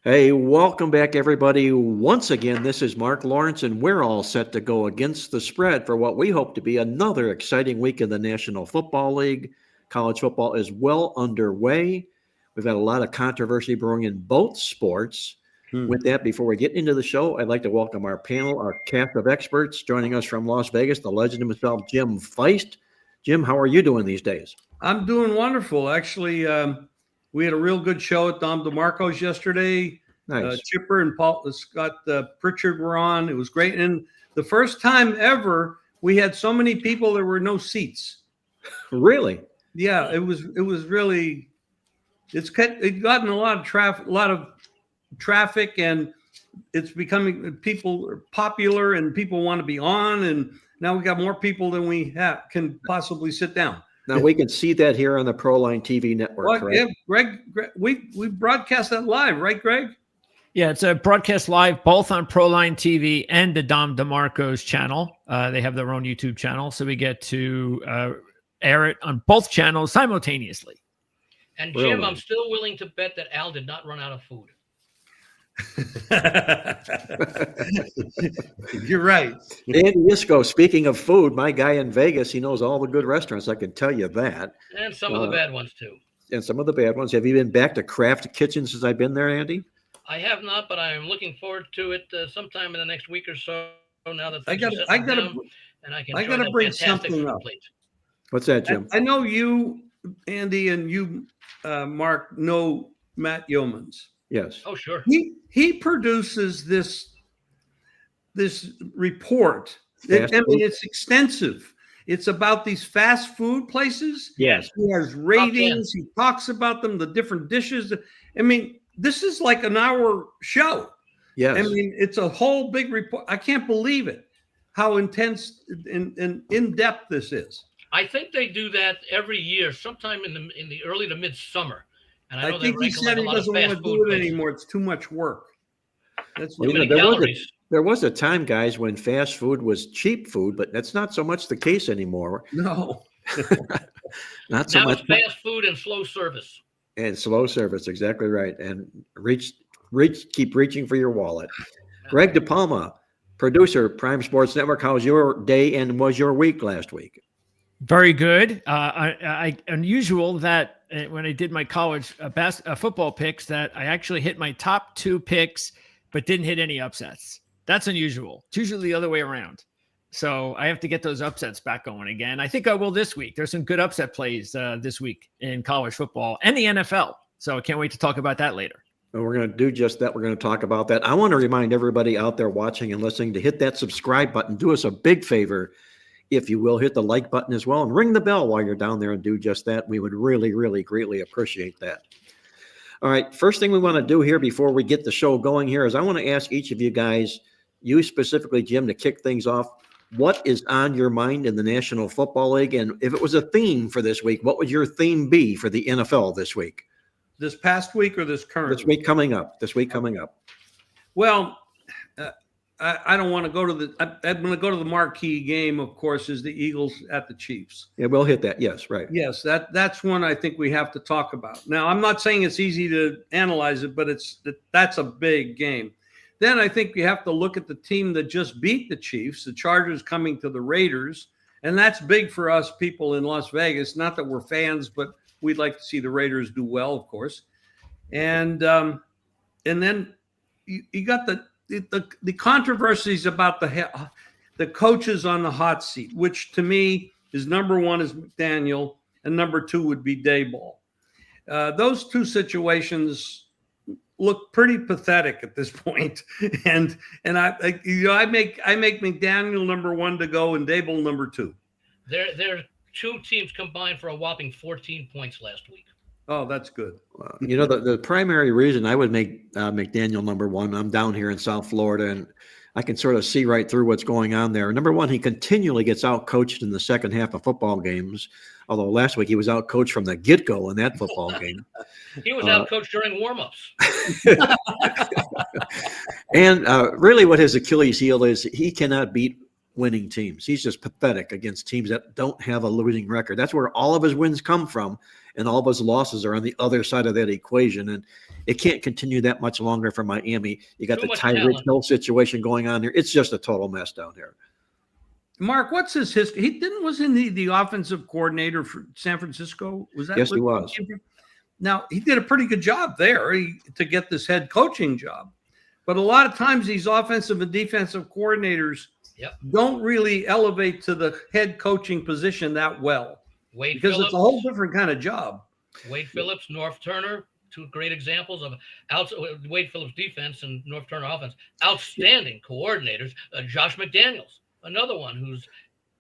Hey, welcome back, everybody. Once again, this is Mark Lawrence, and we're all set to go against the spread for what we hope to be another exciting week in the National Football League. College football is well underway. We've had a lot of controversy brewing in both sports. With that, before we get into the show, I'd like to welcome our panel, our cast of experts joining us from Las Vegas, the legend himself, Jim Feist. Jim, how are you doing these days? I'm doing wonderful. Actually, we had a real good show at Dom DeMarco's yesterday. Nice. Chipper and Scott Pritchard were on. It was great. And the first time ever, we had so many people, there were no seats. Really? Yeah, it was really, it gotten a lot of traffic, and it's becoming, people are popular and people want to be on. And now we got more people than we can possibly sit down. Now we can see that here on the ProLine TV network. Well, correct? yeah, Greg, we broadcast that live, right, Greg? Yeah, it's a broadcast live both on ProLine TV and the Dom DeMarco's channel. They have their own YouTube channel, so we get to air it on both channels simultaneously. And Jim, I'm still willing to bet that Al did not run out of food. You're right. Andy Isco, speaking of food, my guy in Vegas, he knows all the good restaurants. I can tell you that. And some of the bad ones, too. And some of the bad ones. Have you been back to Craft Kitchen since I've been there, Andy? I have not, but I am looking forward to it sometime in the next week or so. Now that I gotta bring something up. What's that, Jim? I know you, Andy, and you, Mark, know Matt Yeomans. Yes. Oh, sure. He produces this report. It's extensive. It's about these fast food places. Yes. He has ratings. He talks about them, the different dishes. I mean, this is like an hour show. Yes. I mean, it's a whole big report. I can't believe it, how intense and in-depth this is. I think they do that every year, sometime in the early to mid-summer. And I think he said he doesn't want to do it anymore. It's too much work. That's what there was a time, guys, when fast food was cheap food, but that's not so much the case anymore. No. Not so now much. It's fast food and slow service. And slow service, exactly right. And keep reaching for your wallet. Greg DePalma, producer, Prime Sports Network. How was your day and was your week last week? Very good. Unusual that when I did my college football picks, that I actually hit my top 2 picks, but didn't hit any upsets. That's unusual. It's usually the other way around. So I have to get those upsets back going again. I think I will this week. There's some good upset plays this week in college football and the NFL. So I can't wait to talk about that later. And we're going to do just that. We're going to talk about that. I want to remind everybody out there watching and listening to hit that subscribe button. Do us a big favor, if you will. Hit the like button as well and ring the bell while you're down there and do just that. We would really, really greatly appreciate that. All right. First thing we want to do here before we get the show going here is I want to ask each of you guys, you specifically, Jim, to kick things off. What is on your mind in the National Football League? And if it was a theme for this week, what would your theme be for the NFL this week? This past week or this current? This week coming up. Well, I don't want to go to I'm going to go to the marquee game, of course, is the Eagles at the Chiefs. Yeah, we'll hit that. Yes, right. Yes, that's one I think we have to talk about. Now, I'm not saying it's easy to analyze it, but that's a big game. Then I think you have to look at the team that just beat the Chiefs, the Chargers coming to the Raiders, and that's big for us people in Las Vegas. Not that we're fans, but we'd like to see the Raiders do well, of course. And then you got the controversies about the coaches on the hot seat, which to me is number 1 is McDaniel and number 2 would be Daboll. Those two situations look pretty pathetic at this point. And I make McDaniel number 1 to go and Daboll number 2. Their 2 teams combined for a whopping 14 points last week. Oh, that's good. You know, the primary reason I would make McDaniel number 1, I'm down here in South Florida, and I can sort of see right through what's going on there. Number 1, he continually gets out-coached in the second half of football games, although last week he was out-coached from the get-go in that football game. He was out-coached during warm-ups. And really what his Achilles heel is, he cannot beat winning teams. He's just pathetic against teams that don't have a losing record. That's where all of his wins come from, and all of his losses are on the other side of that equation. And it can't continue that much longer for Miami. You got Too the much Tyreek talent. Hill situation going on there. It's just a total mess down there. Mark, what's his history? Wasn't he the offensive coordinator for San Francisco? Was that? Yes, he was. Now, he did a pretty good job there to get this head coaching job. But a lot of times these offensive and defensive coordinators don't really elevate to the head coaching position that well. Because it's a whole different kind of job. Wade Phillips, North Turner, two great examples of Wade Phillips defense and North Turner offense. Outstanding coordinators. Josh McDaniels, another one who's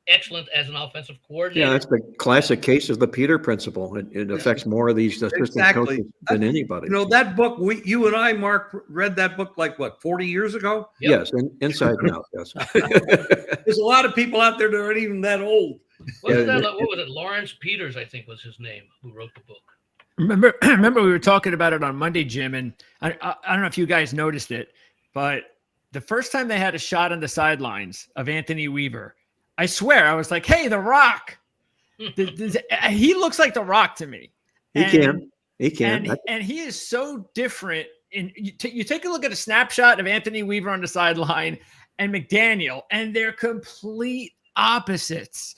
excellent as an offensive coordinator. Yeah, that's the classic case of the Peter principle. It affects more of these assistant coaches than anybody. You know, that book, you and I, Mark, read that book like, 40 years ago? Yep. Yes, inside and out, yes. There's a lot of people out there that aren't even that old. What was it? Lawrence Peters, I think, was his name, who wrote the book. Remember we were talking about it on Monday, Jim, and I don't know if you guys noticed it, but the first time they had a shot on the sidelines of Anthony Weaver, I swear, I was like, hey, The Rock. He looks like The Rock to me. He can. And he is so different. You take a look at a snapshot of Anthony Weaver on the sideline and McDaniel, and they're complete opposites.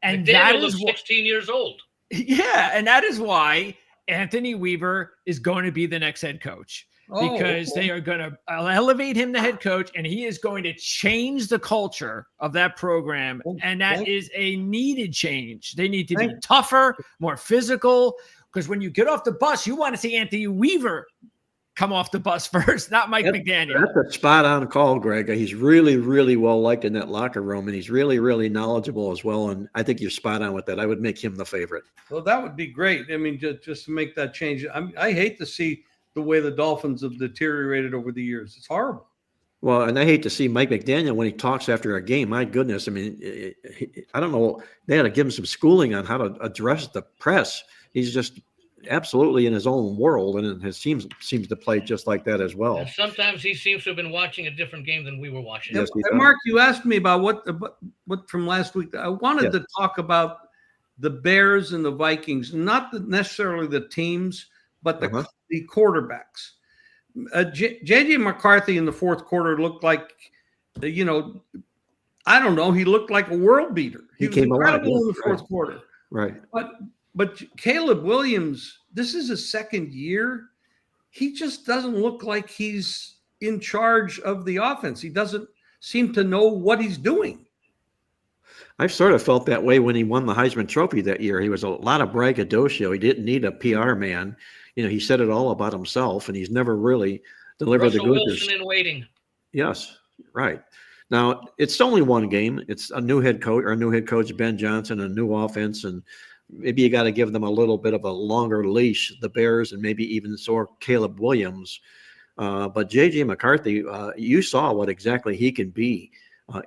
And McDaniel that was is 16 years old. Yeah, and that is why Anthony Weaver is going to be the next head coach. Because they are going to elevate him to head coach, and he is going to change the culture of that program. And that is a needed change. They need to be tougher, more physical, because when you get off the bus, you want to see Anthony Weaver come off the bus first, not Mike McDaniel. That's a spot on call, Greg. He's really, really well liked in that locker room, and he's really, really knowledgeable as well. And I think you're spot on with that. I would make him the favorite. Well, that would be great. I mean, just to make that change. I hate to see the way the Dolphins have deteriorated over the years. It's horrible. Well, and I hate to see Mike McDaniel when he talks after a game. My goodness. I mean, I don't know. They had to give him some schooling on how to address the press. He's just absolutely in his own world, and his team seems to play just like that as well. And sometimes he seems to have been watching a different game than we were watching. Yes, and Mark, you asked me about what from last week. I wanted to talk about the Bears and the Vikings, not necessarily the teams, but the quarterbacks. J.J. McCarthy in the fourth quarter looked like, I don't know. He looked like a world beater. He was incredible in the fourth quarter. Right. But Caleb Williams, this is his second year. He just doesn't look like he's in charge of the offense. He doesn't seem to know what he's doing. I've sort of felt that way when he won the Heisman Trophy that year. He was a lot of braggadocio. He didn't need a PR man. He said it all about himself, and he's never really delivered the goods. Wilson in waiting. Yes, right. Now, it's only one game. It's a new head coach, Ben Johnson, a new offense, and maybe you got to give them a little bit of a longer leash, the Bears, and maybe even Caleb Williams. But J.J. McCarthy, you saw what exactly he can be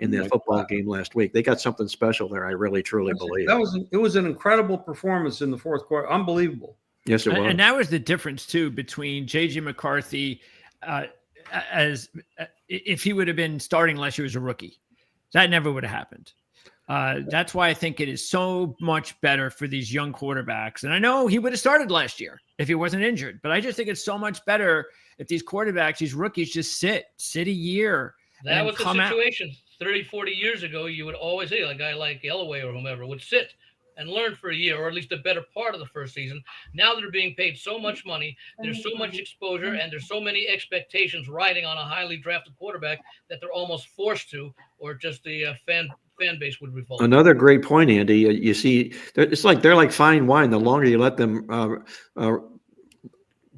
in that football game last week. They got something special there, I really, truly believe. It was an incredible performance in the fourth quarter. Unbelievable. Yes, it was. And that was the difference, too, between J.J. McCarthy as if he would have been starting last year as a rookie. That never would have happened. That's why I think it is so much better for these young quarterbacks. And I know he would have started last year if he wasn't injured, but I just think it's so much better if these quarterbacks, these rookies just sit a year. That was the situation 30, 40 years ago. You would always say a guy like Elway or whomever would sit and learn for a year, or at least a better part of the first season. Now they're being paid so much money, there's so much exposure, and there's so many expectations riding on a highly drafted quarterback that they're almost forced to, or just the fan base would revolt. Another great point, Andy. You see, it's like they're like fine wine. The longer you let them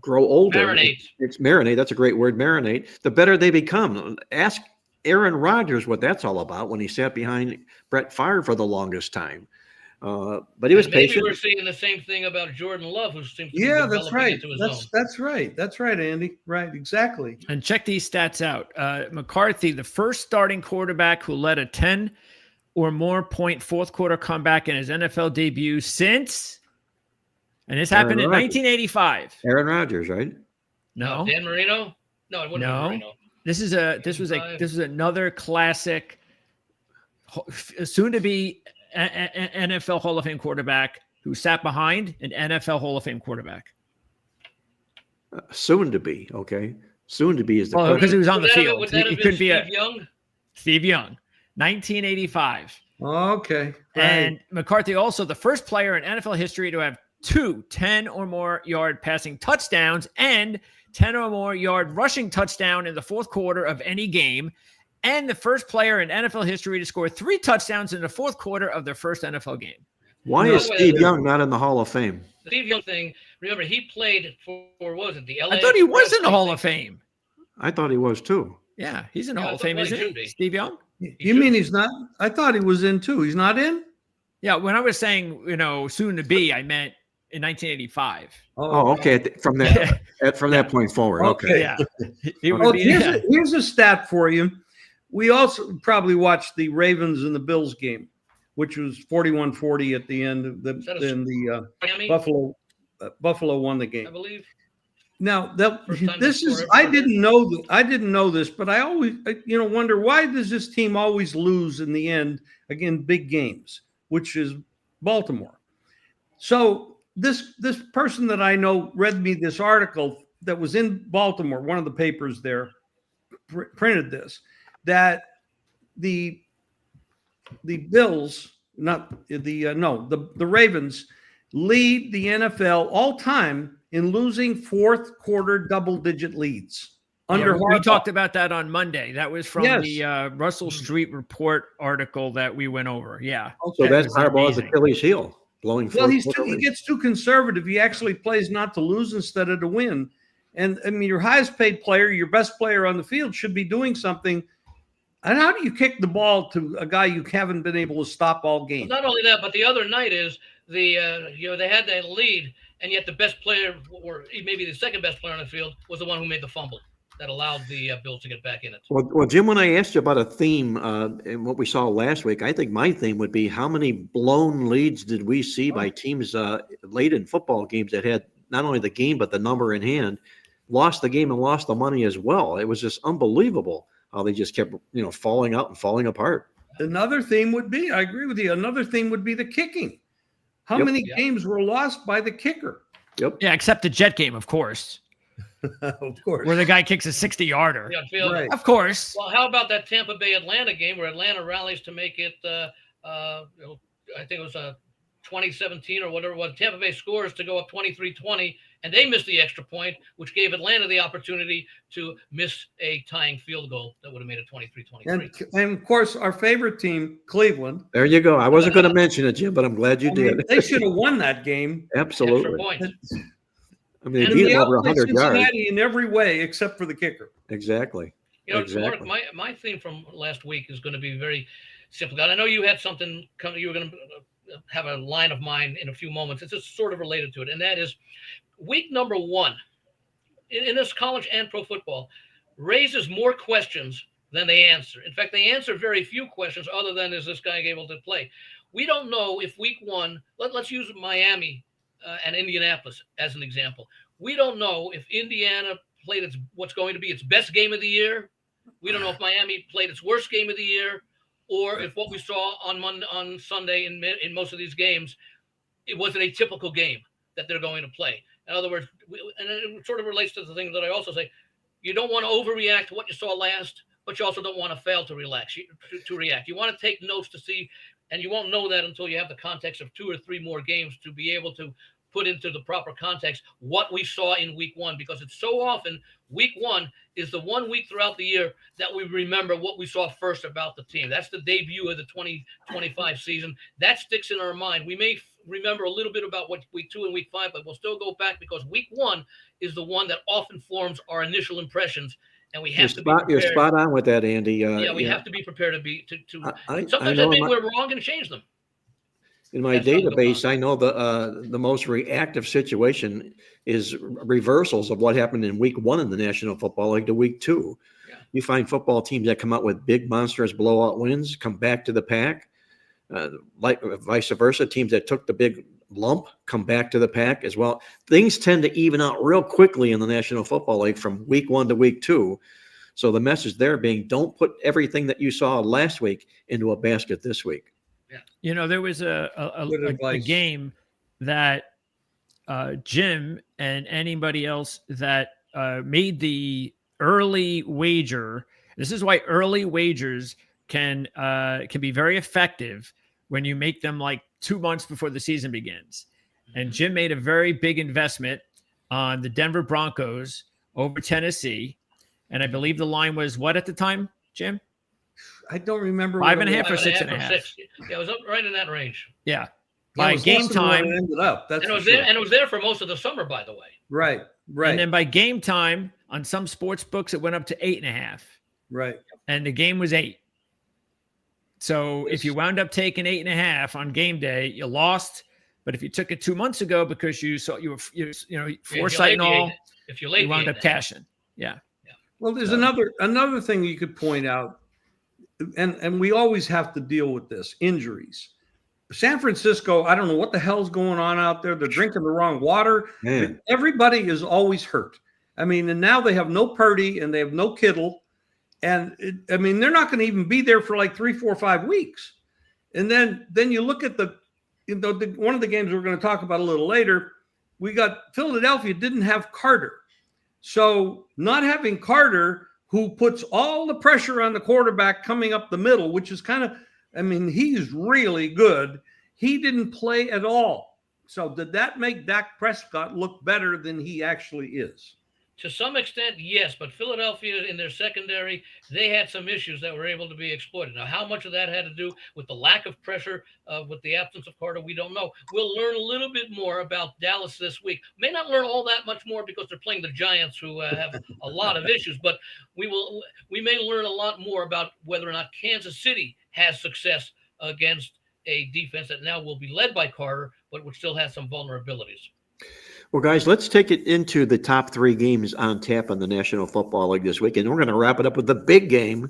grow older, marinate. That's a great word, marinate. The better they become. Ask Aaron Rodgers what that's all about when he sat behind Brett Favre for the longest time. But he was patient. Maybe we're seeing the same thing about Jordan Love, who seems to be that's right. into his own. That's right, Andy. Right, exactly. And check these stats out. McCarthy, the first starting quarterback who led a 10 or more point fourth quarter comeback in his NFL debut since, and this happened in 1985. Aaron Rodgers, right? No. Dan Marino? No, it wasn't Dan Marino. This was another classic soon to be NFL Hall of Fame quarterback who sat behind an NFL Hall of Fame quarterback. Soon to be, okay. Soon to be is the Well, because he was on the field. Would that have been Steve Young? Steve Young, 1985. Okay. Right. And McCarthy also the first player in NFL history to have 2 10 or more yard passing touchdowns and 10 or more yard rushing touchdown in the fourth quarter of any game, and the first player in NFL history to score 3 touchdowns in the fourth quarter of their first NFL game. Why is Steve Young not in the Hall of Fame? The Steve Young thing, remember, he played for what was it, the LA? I thought he was in the Hall of Fame. I thought he was too. Yeah, he's in the Hall of Fame, isn't he? Steve Young? You mean he's not? I thought he was in too. He's not in? Yeah, when I was saying, soon to be, I meant in 1985. Oh, okay. From that point forward. Okay. Yeah. Here's a stat for you. We also probably watched the Ravens and the Bills game, which was 41-40 at the end. Buffalo won the game, I believe. Now I didn't know this, but I always wonder, why does this team always lose in the end again, big games, which is Baltimore. So this person that I know read me this article that was in Baltimore, one of the papers there printed this, that the Bills, the Ravens lead the NFL all time in losing fourth quarter double-digit leads. We talked about that on Monday. That was from the Russell Street Report article that we went over. Yeah. Okay. So that's Harbaugh's Achilles heel, blowing. Well, he gets too conservative. He actually plays not to lose instead of to win. And I mean, your highest paid player, your best player on the field should be doing something. And how do you kick the ball to a guy you haven't been able to stop all game? Not only that, but the other night is they had that lead, and yet the best player, or maybe the second best player on the field, was the one who made the fumble that allowed the Bills to get back in it. Well, Jim, when I asked you about a theme and what we saw last week, I think my theme would be how many blown leads did we see by teams late in football games that had not only the game but the number in hand, lost the game and lost the money as well. It was just unbelievable how they just kept falling out and falling apart. Another theme would be, I agree with you, another theme would be the kicking. How many games were lost by the kicker? Yep. Yeah, except the Jet game, of course. Of course. Where the guy kicks a 60-yarder. Yeah, right. Of course. Well, how about that Tampa Bay Atlanta game where Atlanta rallies to make it, I think it was 2017 or whatever it was. Tampa Bay scores to go up 23-20, and they missed the extra point, which gave Atlanta the opportunity to miss a tying field goal that would have made it 23-23. And of course, our favorite team, Cleveland. There you go. I wasn't going to mention it, Jim, but I'm glad you did. They should have won that game. Absolutely. I mean, they beat beat over 100 Cincinnati yards in every way except for the kicker. Exactly. Mark, my theme from last week is going to be very simple. I know you had something coming. You were going to have a line of mine in a few moments. It's just sort of related to it, and that is week number 1 in this college and pro football raises more questions than they answer. In fact, they answer very few questions other than, is this guy able to play? We don't know if week 1, let's use Miami and Indianapolis as an example. We don't know if Indiana played what's going to be its best game of the year. We don't know if Miami played its worst game of the year, or if what we saw on Sunday in most of these games, it wasn't a typical game that they're going to play. In other words, and it sort of relates to the thing that I also say, you don't want to overreact to what you saw last, but you also don't want to fail to react. You want to take notes to see, and you won't know that until you have the context of 2 or 3 more games to be able to put into the proper context what we saw in week 1, because it's so often week 1 is the one week throughout the year that we remember what we saw first about the team. That's the debut of the 2025 season. That sticks in our mind. We may remember a little bit about what week 2 and week 5, but we'll still go back because week 1 is the one that often forms our initial impressions. And we have to be prepared. You're spot on with that, Andy. We have to be prepared sometimes that maybe we're wrong and change them. In my database, I know the most reactive situation is reversals of what happened in week 1 in the National Football League to week 2. Yeah. You find football teams that come out with big, monstrous blowout wins, come back to the pack. Like vice versa, teams that took the big lump come back to the pack as well. Things tend to even out real quickly in the National Football League from week 1 to week 2. So the message there being, don't put everything that you saw last week into a basket this week. You know, there was Good a advice. game that Jim and anybody else that made the early wager. This is why early wagers can be very effective when you make them like 2 months before the season begins. And Jim made a very big investment on the Denver Broncos over Tennessee. And I believe the line was what at the time, Jim? I don't remember. 5.5 or 5.5 6.5. 6. Yeah, it was up right in that range. Yeah. Yeah, it By was game less than what time, it ended up. That's And it for was sure. there, and it was there for most of the summer, by the way. Right. and then by game time, on some sports books, it went up to 8.5. Right. And the game was 8. So if you wound up taking 8.5 on game day, you lost. But if you took it 2 months ago because you saw you know foresight and all, If you're late, you wound up cashing. Yeah. Well, there's another thing you could point out, and we always have to deal with this: injuries. San Francisco, I don't know what the hell's going on out there. They're drinking the wrong water. Man. Everybody is always hurt. I mean, and now they have no Purdy and they have no Kittle. And they're not going to even be there for like 3, 4, 5 weeks. And then you look at one of the games we're going to talk about a little later. We got Philadelphia didn't have Carter. So not having Carter, who puts all the pressure on the quarterback coming up the middle, which is kind of, he's really good. He didn't play at all. So did that make Dak Prescott look better than he actually is? To some extent, yes, but Philadelphia in their secondary, they had some issues that were able to be exploited. Now, how much of that had to do with the lack of pressure, with the absence of Carter, we don't know. We'll learn a little bit more about Dallas this week. May not learn all that much more because they're playing the Giants, who have a lot of issues, but we may learn a lot more about whether or not Kansas City has success against a defense that now will be led by Carter, but which still has some vulnerabilities. Well, guys, let's take it into the top 3 games on tap in the National Football League this week. And we're going to wrap it up with the big game.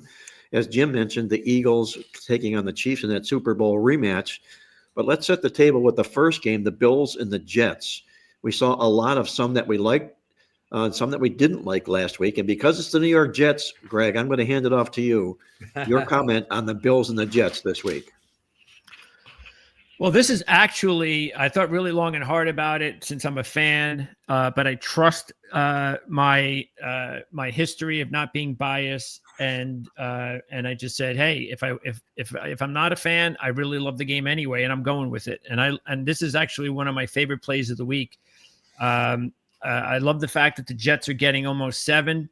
As Jim mentioned, the Eagles taking on the Chiefs in that Super Bowl rematch. But let's set the table with the first game, the Bills and the Jets. We saw a lot of some that we liked, some that we didn't like last week. And because it's the New York Jets, Greg, I'm going to hand it off to you. Your comment on the Bills and the Jets this week. Well, this is actually, I thought really long and hard about it since I'm a fan, but I trust my history of not being biased, and I just said, hey, if I'm not a fan, I really love the game anyway, and I'm going with it. And this is actually one of my favorite plays of the week. I love the fact that the Jets are getting almost 7.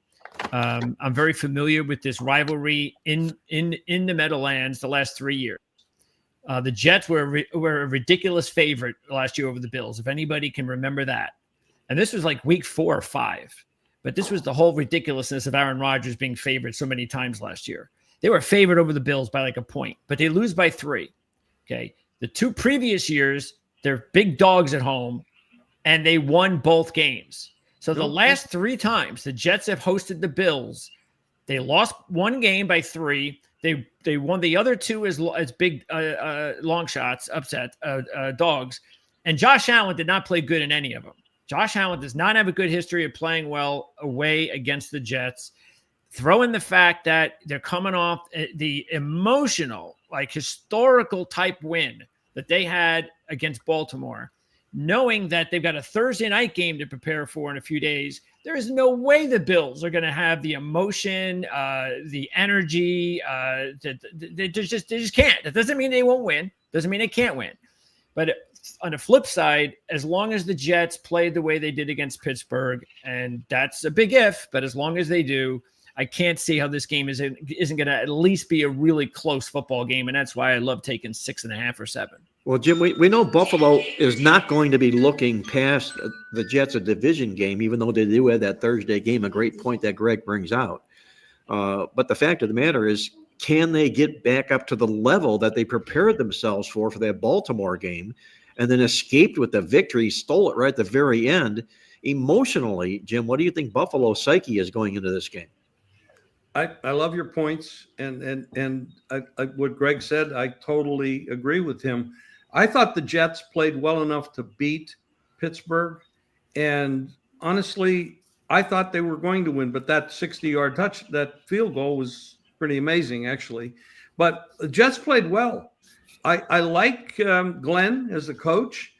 I'm very familiar with this rivalry in the Meadowlands the last 3 years. The Jets were a ridiculous favorite last year over the Bills, if anybody can remember that. And this was like week 4 or 5. But this was the whole ridiculousness of Aaron Rodgers being favored so many times last year. They were favored over the Bills by like a point, but they lose by 3. Okay. The 2 previous years, they're big dogs at home, and they won both games. So the last 3 times the Jets have hosted the Bills, they lost one game by 3. They won the other 2 as big long shots, upset dogs. And Josh Allen did not play good in any of them. Josh Allen does not have a good history of playing well away against the Jets. Throw in the fact that they're coming off the emotional, like historical type win that they had against Baltimore, knowing that they've got a Thursday night game to prepare for in a few days. There is no way the Bills are going to have the emotion, the energy. They just can't. That doesn't mean they won't win. Doesn't mean they can't win. But on the flip side, as long as the Jets played the way they did against Pittsburgh, and that's a big if, but as long as they do, I can't see how this game isn't going to at least be a really close football game. And that's why I love taking 6.5 or 7. Well, Jim, we know Buffalo is not going to be looking past the Jets a division game, even though they do have that Thursday game, a great point that Greg brings out. But the fact of the matter is, can they get back up to the level that they prepared themselves for that Baltimore game and then escaped with the victory, stole it right at the very end? Emotionally, Jim, what do you think Buffalo's psyche is going into this game? I love your points, and what Greg said, I totally agree with him. I thought the Jets played well enough to beat Pittsburgh, and honestly, I thought they were going to win, but that 60-yard that field goal was pretty amazing, actually. But the Jets played well. I like Glenn as a coach.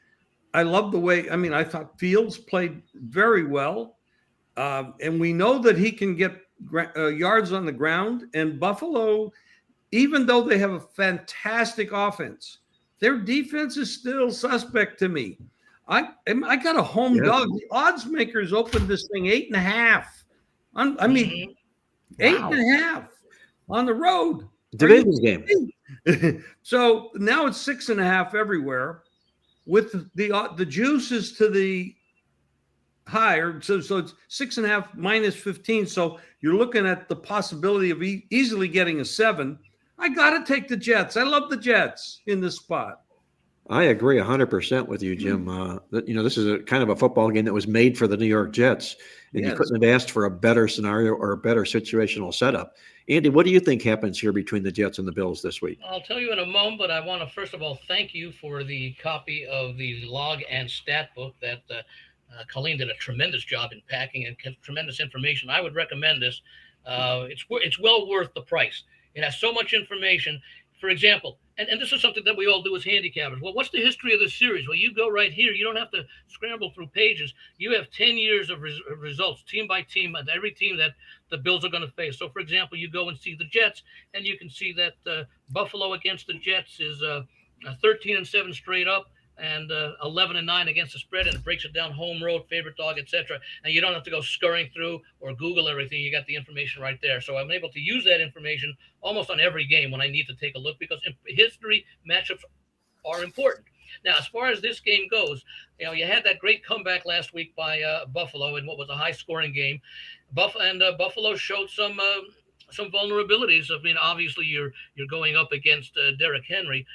I love the way, I thought Fields played very well. And we know that he can get yards on the ground. And Buffalo, even though they have a fantastic offense, their defense is still suspect to me. I got a home dog. The odds makers opened this thing 8.5. Mhm. 8.5 on the road. Division game. So now it's 6.5 everywhere. With the juices to the higher, so it's 6.5 minus 15. So you're looking at the possibility of easily getting a 7. I got to take the Jets. I love the Jets in this spot. I agree 100% with you, Jim. This is a kind of a football game that was made for the New York Jets, and you couldn't have asked for a better scenario or a better situational setup. Andy, what do you think happens here between the Jets and the Bills this week? I'll tell you in a moment, but I want to first of all thank you for the copy of the log and stat book that Colleen did a tremendous job in packing and tremendous information. I would recommend this. It's well worth the price. It has so much information. For example, and this is something that we all do as handicappers. Well, what's the history of this series? Well, you go right here. You don't have to scramble through pages. You have 10 years of results, team by team, and every team that the Bills are going to face. So, for example, you go and see the Jets, and you can see that Buffalo against the Jets is 13-7 straight up, and 11-9 against the spread, and it breaks it down home road, favorite dog, etc. And you don't have to go scurrying through or Google everything. You got the information right there. So I'm able to use that information almost on every game when I need to take a look, because history matchups are important. Now, as far as this game goes, you had that great comeback last week by Buffalo in what was a high-scoring game. Buffalo showed some vulnerabilities. Obviously you're going up against Derrick Henry,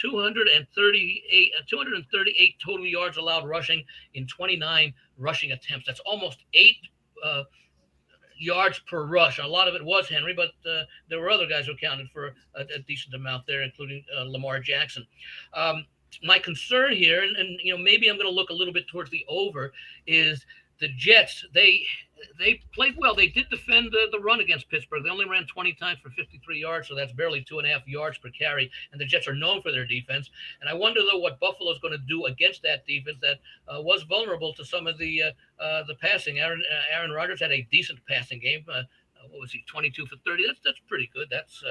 238 total yards allowed rushing in 29 rushing attempts. That's almost 8 yards per rush. A lot of it was Henry, but there were other guys who accounted for a decent amount there, including Lamar Jackson. My concern here, and maybe I'm going to look a little bit towards the over, is the Jets. They played well. They did defend the run against Pittsburgh. They only ran 20 times for 53 yards, so that's barely 2.5 yards per carry. And the Jets are known for their defense. And I wonder, though, what Buffalo's going to do against that defense that was vulnerable to some of the passing. Aaron Rodgers had a decent passing game. What was he, 22 for 30? That's pretty good. That's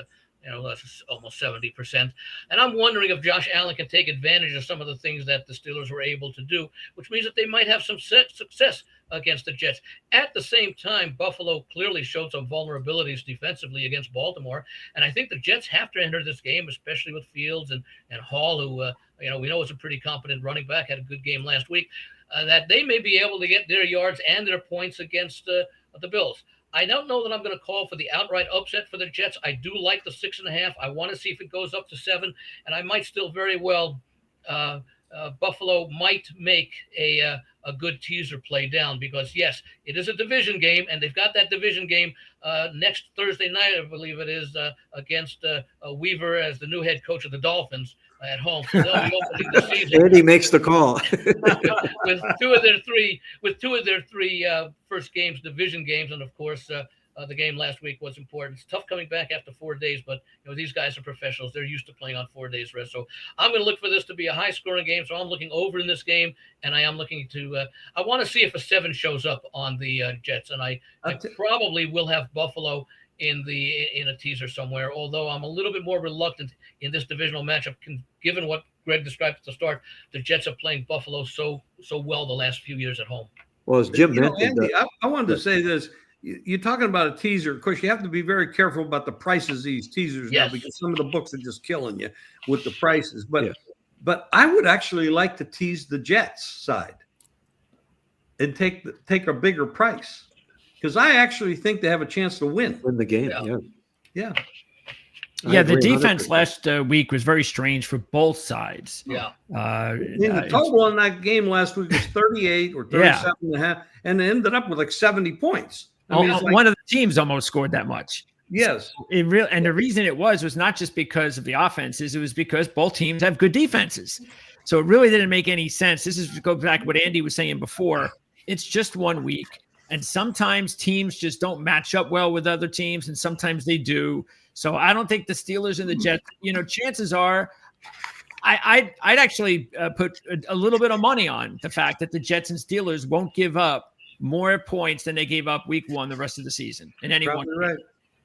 that's almost 70%. And I'm wondering if Josh Allen can take advantage of some of the things that the Steelers were able to do, which means that they might have some success against the Jets. At the same time, Buffalo clearly showed some vulnerabilities defensively against Baltimore. And I think the Jets have to enter this game, especially with Fields and Hall, who, we know is a pretty competent running back, had a good game last week, that they may be able to get their yards and their points against the Bills. I don't know that I'm going to call for the outright upset for the Jets. I do like the 6.5. I want to see if it goes up to 7, and I might still very well. Buffalo might make a good teaser play down, because yes, it is a division game, and they've got that division game next Thursday night, I believe it is, against Weaver as the new head coach of the Dolphins at home. So they'll be opening the season. Andy makes the call. with two of their three first games, division games, and of course the game last week was important. It's tough coming back after 4 days, but these guys are professionals. They're used to playing on 4 days rest. So I'm going to look for this to be a high-scoring game. So I'm looking over in this game, and I am looking to. I want to see if a 7 shows up on the Jets, and I probably will have Buffalo in a teaser somewhere. Although I'm a little bit more reluctant in this divisional matchup, given what Greg described at the start. The Jets are playing Buffalo so well the last few years at home. Well, as Jim mentioned, Andy, I wanted to say this. You're talking about a teaser. Of course, you have to be very careful about the prices of these teasers now, because some of the books are just killing you with the prices. But I would actually like to tease the Jets side and take a bigger price, because I actually think they have a chance to win the game. Yeah. Yeah, the defense 100%. Last week was very strange for both sides. Yeah. The total in that game last week was 38 or 37.5, and they ended up with like 70 points. One of the teams almost scored that much. Yes. And the reason it was not just because of the offenses. It was because both teams have good defenses. So it really didn't make any sense. This is to go back to what Andy was saying before. It's just 1 week. And sometimes teams just don't match up well with other teams, and sometimes they do. So I don't think the Steelers and the Jets, chances are I'd actually put a little bit of money on the fact that the Jets and Steelers won't give up more points than they gave up week 1 the rest of the season in any one. Right.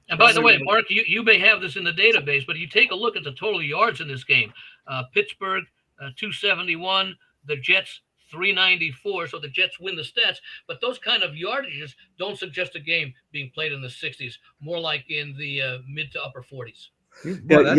And by the way, Mark, you may have this in the database, but you take a look at the total yards in this game. Pittsburgh, 271, the Jets, 394. So the Jets win the stats, but those kind of yardages don't suggest a game being played in the 60s, more like in the mid to upper 40s. Yeah,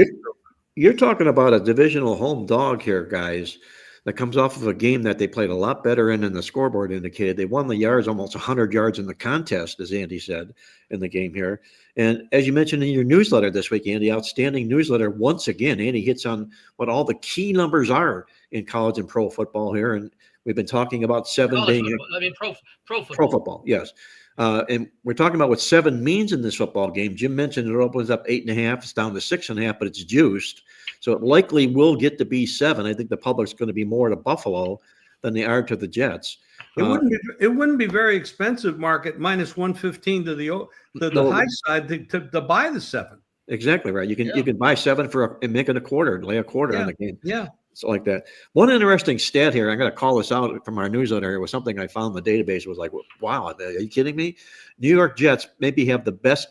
you're talking about a divisional home dog here, guys, that comes off of a game that they played a lot better in than the scoreboard indicated. They won the yards, almost 100 yards in the contest, as Andy said, in the game here. And as you mentioned in your newsletter this week, Andy, outstanding newsletter. Once again, Andy hits on what all the key numbers are in college and pro football here. And we've been talking about 7 College being football. I mean, pro football. Pro football, yes. And we're talking about what 7 means in this football game. Jim mentioned it opens up 8.5. It's down to 6.5, but it's juiced. So it likely will get to be 7. I think the public's going to be more to Buffalo than they are to the Jets. It wouldn't be very expensive, Mark, at minus 115 to the high side to buy the 7. Exactly right. You can buy 7 and make it a quarter, lay a quarter on the game. Yeah. So like that. One interesting stat here, I'm going to call this out from our newsletter. It was something I found in the database. It was like, wow, are you kidding me? New York Jets maybe have the best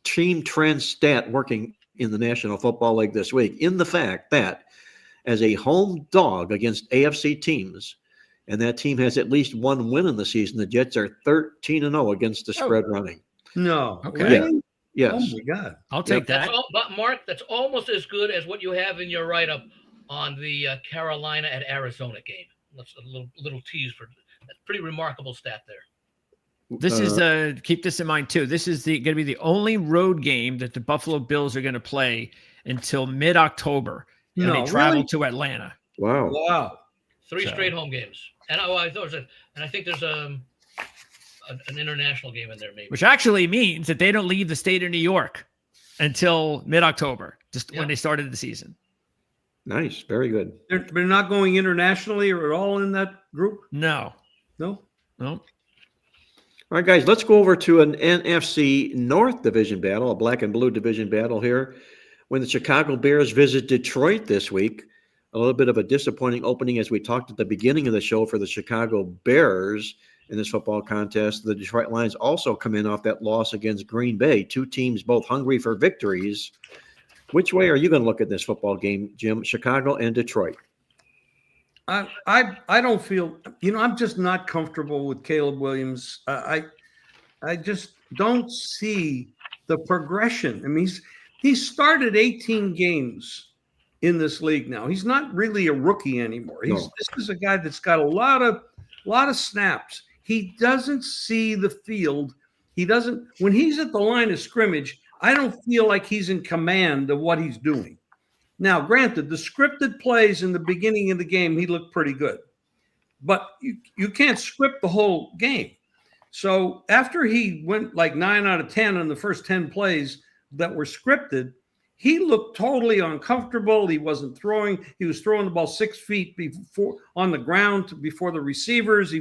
team trend stat working in the National Football League this week, in the fact that as a home dog against AFC teams, and that team has at least 1 win in the season, the Jets are 13-0 against the spread running. No. Okay. Really? Yes. Oh my God. I'll take that. But Mark, that's almost as good as what you have in your write-up on the Carolina at Arizona game. That's a little tease for that's pretty remarkable stat there. This is keep this in mind too. This is going to be the only road game that the Buffalo Bills are going to play until mid-October when they travel to Atlanta. Wow. 3 straight home games, and I think there's an international game in there maybe. Which actually means that they don't leave the state of New York until mid-October, when they started the season. Nice. Very good. They're not going internationally or at all in that group? No. All right, guys, let's go over to an NFC North division battle, a black and blue division battle here. When the Chicago Bears visit Detroit this week, a little bit of a disappointing opening as we talked at the beginning of the show for the Chicago Bears in this football contest. The Detroit Lions also come in off that loss against Green Bay. 2 teams both hungry for victories. Which way are you going to look at this football game, Jim? Chicago and Detroit? I don't feel, I'm just not comfortable with Caleb Williams. I just don't see the progression. I mean, he's started 18 games in this league now. He's not really a rookie anymore. This is a guy that's got a lot of snaps. He doesn't see the field. When he's at the line of scrimmage, I don't feel like he's in command of what he's doing. Now, granted, the scripted plays in the beginning of the game, he looked pretty good. But you can't script the whole game. So after he went like 9 out of 10 on the first 10 plays that were scripted, he looked totally uncomfortable. He wasn't throwing. He was throwing the ball 6 feet before on the ground before the receivers.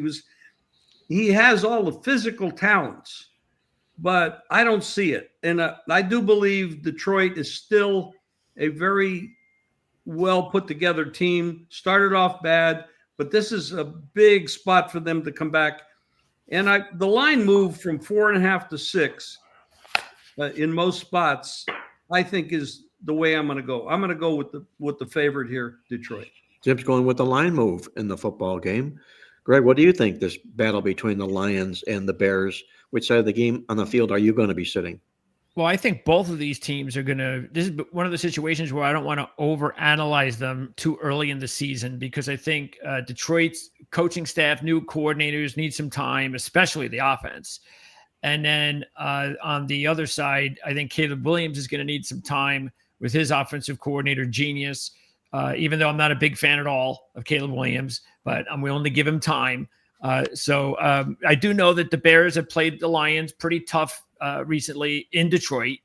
He has all the physical talents, but I don't see it. And I do believe Detroit is still a very well put together team. Started off bad, but this is a big spot for them to come back. And the line moved from 4.5 to 6 in most spots, I think is the way I'm going to go. I'm going to go with the favorite here, Detroit. Jim's going with the line move in the football game. Greg, what do you think this battle between the Lions and the Bears, which side of the game on the field are you going to be sitting? Well, I think both of these teams are going to – this is one of the situations where I don't want to overanalyze them too early in the season because I think Detroit's coaching staff, new coordinators need some time, especially the offense. And then on the other side, I think Caleb Williams is going to need some time with his offensive coordinator, genius, even though I'm not a big fan at all of Caleb Williams, but I'm willing to give him time. So I do know that the Bears have played the Lions pretty tough recently in Detroit.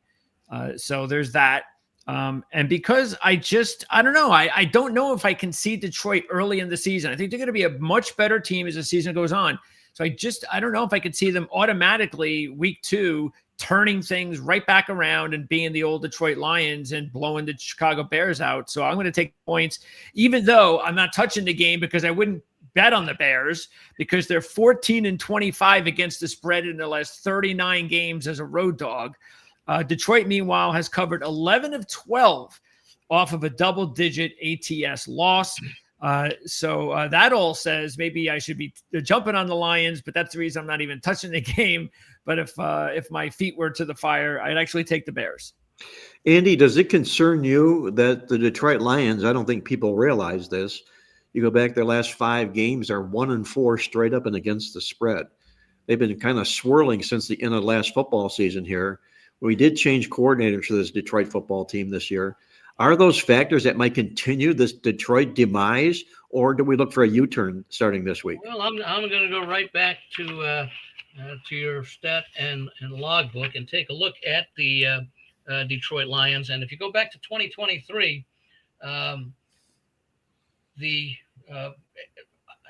So there's that. And because I don't know. I don't know if I can see Detroit early in the season. I think they're going to be a much better team as the season goes on. So I don't know if I could see them automatically week 2 turning things right back around and being the old Detroit Lions and blowing the Chicago Bears out. So I'm going to take points, even though I'm not touching the game because I wouldn't bet on the Bears because they're 14-25 against the spread in their last 39 games as a road dog. Detroit, meanwhile, has covered 11 of 12 off of a double-digit ATS loss. So that all says maybe I should be jumping on the Lions, but that's the reason I'm not even touching the game. But if my feet were to the fire, I'd actually take the Bears. Andy, does it concern you that the Detroit Lions, I don't think people realize this, you go back their last 5 games are 1-4 straight up and against the spread. They've been kind of swirling since the end of last football season here. We did change coordinators for this Detroit football team this year. Are those factors that might continue this Detroit demise, or do we look for a U-turn starting this week? Well, I'm going to go right back to your stat and logbook and take a look at the Detroit Lions. And if you go back to 2023,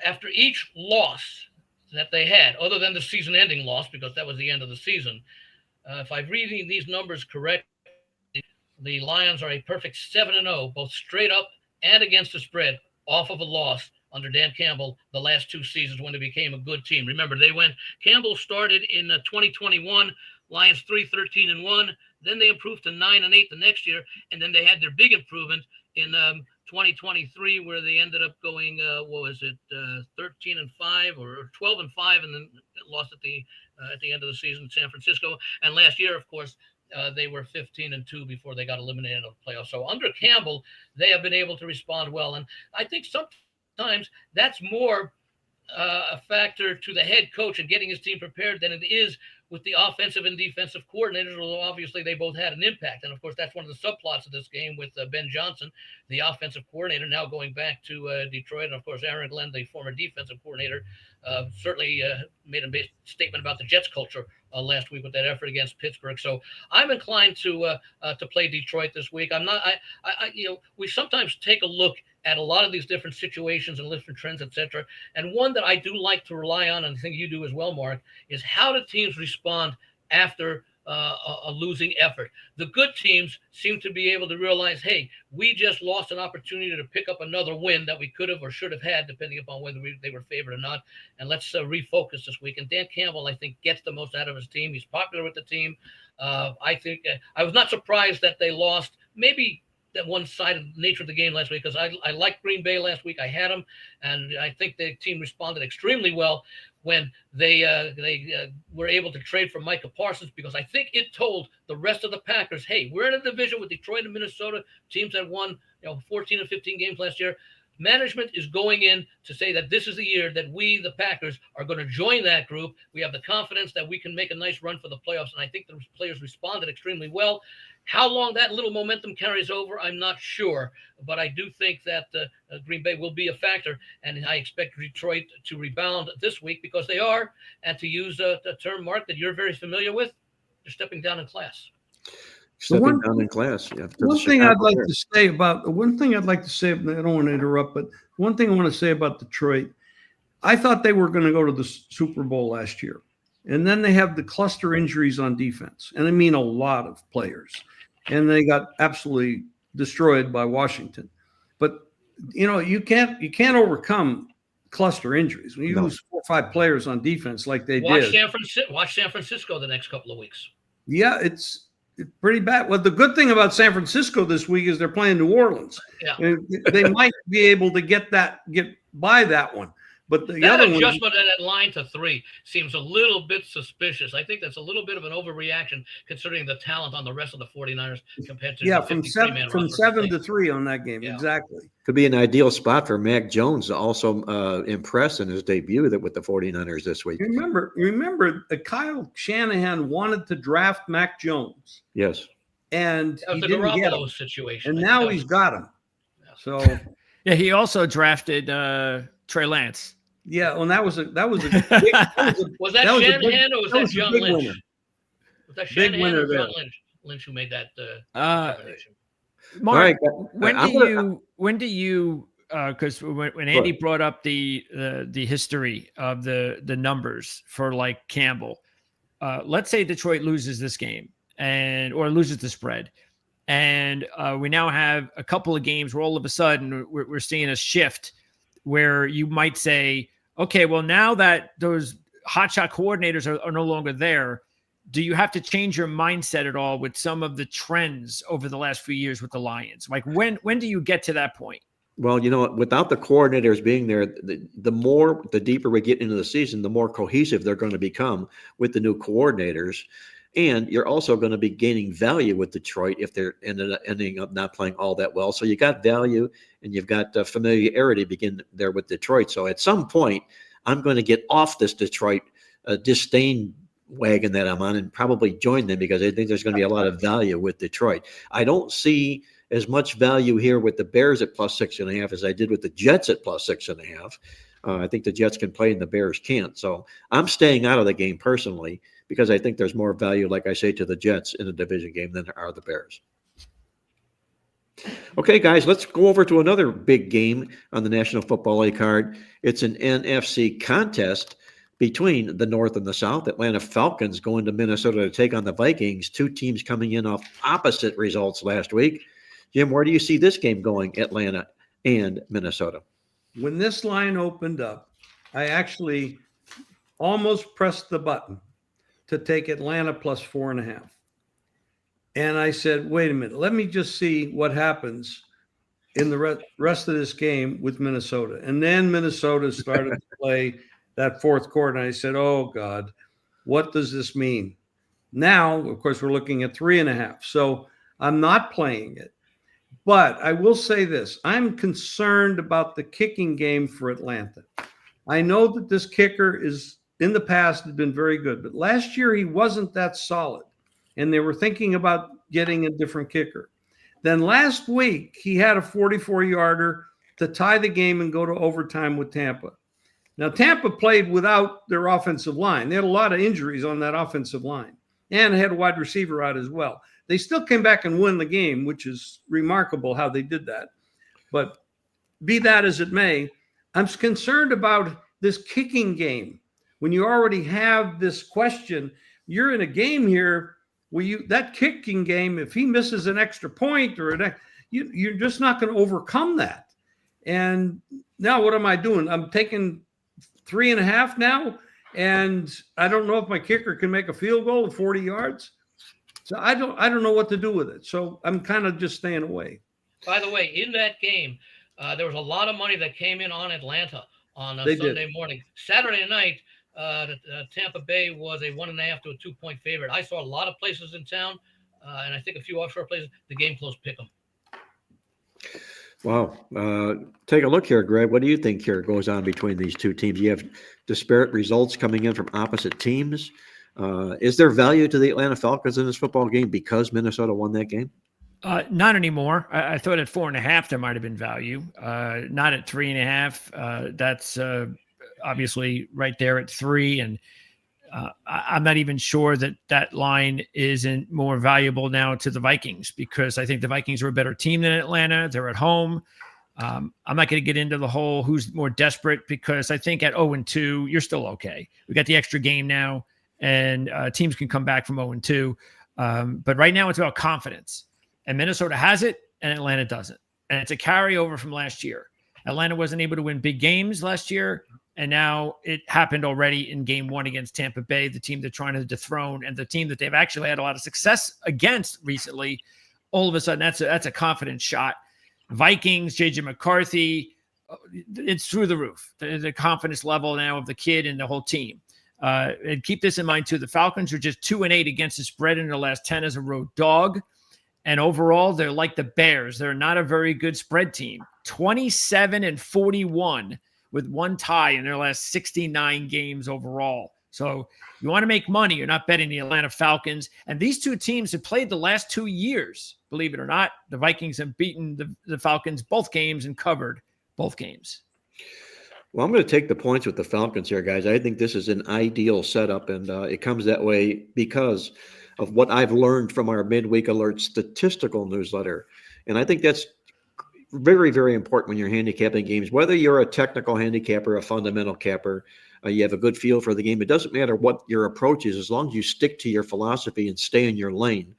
after each loss that they had, other than the season-ending loss, because that was the end of the season, if I'm reading these numbers correctly, the Lions are a perfect 7-0, both straight up and against the spread, off of a loss under Dan Campbell the last 2 seasons when they became a good team. Remember, Campbell started in 2021, Lions 3-13-1. Then they improved to 9-8 the next year, and then they had their big improvement in 2023, where they ended up going 13-5 or 12-5, and then lost at the end of the season in San Francisco. And last year, of course, they were 15-2 before they got eliminated in the playoffs. So under Campbell, they have been able to respond well, and I think sometimes that's more a factor to the head coach and getting his team prepared than it is with the offensive and defensive coordinators, although obviously they both had an impact. And of course, that's one of the subplots of this game with Ben Johnson, the offensive coordinator, now going back to Detroit. And of course, Aaron Glenn, the former defensive coordinator, certainly made a statement about the Jets culture last week with that effort against Pittsburgh. So I'm inclined to play Detroit this week. I'm not, we sometimes take a look at a lot of these different situations and different trends, etc. And one that I do like to rely on, and I think you do as well, Mark, is how do teams respond after a losing effort. The good teams seem to be able to realize, hey, we just lost an opportunity to pick up another win that we could have or should have had, depending upon whether they were favored or not. And let's refocus this week. And Dan Campbell, I think, gets the most out of his team. He's popular with the team. I think I was not surprised that they lost. Maybe that one-sided nature of the game last week, because I liked Green Bay last week. I had them, and I think the team responded extremely well when they were able to trade for Micah Parsons, because I think it told the rest of the Packers, hey, we're in a division with Detroit and Minnesota, teams that won 14 or 15 games last year. Management is going in to say that this is the year that we, the Packers, are going to join that group. We have the confidence that we can make a nice run for the playoffs, and I think the players responded extremely well. How long that little momentum carries over, I'm not sure, but I do think that Green Bay will be a factor, and I expect Detroit to rebound this week because they are, and to use a term, Mark, that you're very familiar with, they're stepping down in class. Stepping down in class. Yeah, one thing I'd like to say, I don't want to interrupt, but one thing I want to say about Detroit, I thought they were going to go to the Super Bowl last year. And then they have the cluster injuries on defense. And I mean a lot of players. And they got absolutely destroyed by Washington. But, you can't overcome cluster injuries. When you lose 4 or 5 players on defense like they did. Watch San Francisco the next couple of weeks. Yeah, it's pretty bad. Well, the good thing about San Francisco this week is they're playing New Orleans. Yeah. And they might be able to get by that one. But the that other adjustment of that line to 3 seems a little bit suspicious. I think that's a little bit of an overreaction considering the talent on the rest of the 49ers compared to from 7 to 3 on that game. Yeah. Exactly. Could be an ideal spot for Mac Jones to also impress in his debut with the 49ers this week. Remember Kyle Shanahan wanted to draft Mac Jones. Yes. And he didn't get him. Situation. And now he's got him. Yeah. So yeah, he also drafted Trey Lance. Yeah, well, that was a big, was that Shanahan or was that John Lynch? Winner. Was that Shanahan or John Lynch who made that determination? Mark, when do you because when Andy brought up the history of the numbers for like Campbell, let's say Detroit loses this game or loses the spread, and we now have a couple of games where all of a sudden we're seeing a shift where you might say, okay, well, now that those hotshot coordinators are no longer there, do you have to change your mindset at all with some of the trends over the last few years with the Lions? Like when do you get to that point? Well, without the coordinators being there, the deeper we get into the season, the more cohesive they're going to become with the new coordinators. And you're also going to be gaining value with Detroit if they're ending up not playing all that well. So you got value and you've got familiarity begin there with Detroit. So at some point, I'm going to get off this Detroit disdain wagon that I'm on and probably join them because I think there's going to be a lot of value with Detroit. I don't see as much value here with the Bears at +6.5 as I did with the Jets at +6.5. I think the Jets can play and the Bears can't. So I'm staying out of the game personally because I think there's more value, like I say, to the Jets in a division game than there are the Bears. Okay, guys, let's go over to another big game on the National Football League card. It's an NFC contest between the North and the South. Atlanta Falcons going to Minnesota to take on the Vikings, two teams coming in off opposite results last week. Jim, where do you see this game going, Atlanta and Minnesota? When this line opened up, I actually almost pressed the button to take Atlanta +4.5. And I said, wait a minute, let me just see what happens in the rest of this game with Minnesota. And then Minnesota started to play that fourth quarter. And I said, oh, God, what does this mean? Now, of course, we're looking at 3.5. So I'm not playing it. But I will say this. I'm concerned about the kicking game for Atlanta. I know that this kicker is, in the past, had been very good. But last year, he wasn't that solid. And they were thinking about getting a different kicker. Then last week, he had a 44-yarder to tie the game and go to overtime with Tampa. Now, Tampa played without their offensive line. They had a lot of injuries on that offensive line and had a wide receiver out as well. They still came back and won the game, which is remarkable how they did that. But be that as it may, I'm concerned about this kicking game. When you already have this question, you're in a game here where that kicking game, if he misses an extra point you're just not going to overcome that. And now what am I doing? I'm taking 3.5 now, and I don't know if my kicker can make a field goal of 40 yards. So I don't know what to do with it. So I'm kind of just staying away. By the way, in that game, there was a lot of money that came in on Atlanta on Sunday morning. Saturday night, Tampa Bay was a 1.5 to a 2-point favorite. I saw a lot of places in town, and I think a few offshore places, the game closed pick 'em. Wow. Take a look here, Greg. What do you think here goes on between these two teams? You have disparate results coming in from opposite teams. Is there value to the Atlanta Falcons in this football game because Minnesota won that game? Not anymore. I thought at 4.5 there might have been value. Not at 3.5. That's obviously right there at 3, and I'm not even sure that line isn't more valuable now to the Vikings because I think the Vikings are a better team than Atlanta. They're at home. I'm not going to get into the whole who's more desperate because I think at 0-2 you're still okay. We got the extra game now, and teams can come back from 0-2. But right now it's about confidence. And Minnesota has it, and Atlanta doesn't. And it's a carryover from last year. Atlanta wasn't able to win big games last year, and now it happened already in game 1 against Tampa Bay, the team they're trying to dethrone, and the team that they've actually had a lot of success against recently. All of a sudden, that's a confidence shot. Vikings, J.J. McCarthy, it's through the roof. The confidence level now of the kid and the whole team. And keep this in mind, too. The Falcons are just 2-8 against the spread in their last 10 as a road dog. And overall, they're like the Bears. They're not a very good spread team. 27-41 with one tie in their last 69 games overall. So you want to make money, you're not betting the Atlanta Falcons. And these two teams have played the last 2 years. Believe it or not, the Vikings have beaten the Falcons both games and covered both games. Well, I'm going to take the points with the Falcons here, guys. I think this is an ideal setup, and it comes that way because of what I've learned from our midweek alert statistical newsletter. And I think that's very, very important when you're handicapping games, whether you're a technical handicapper, a fundamental capper, you have a good feel for the game. It doesn't matter what your approach is, as long as you stick to your philosophy and stay in your lane.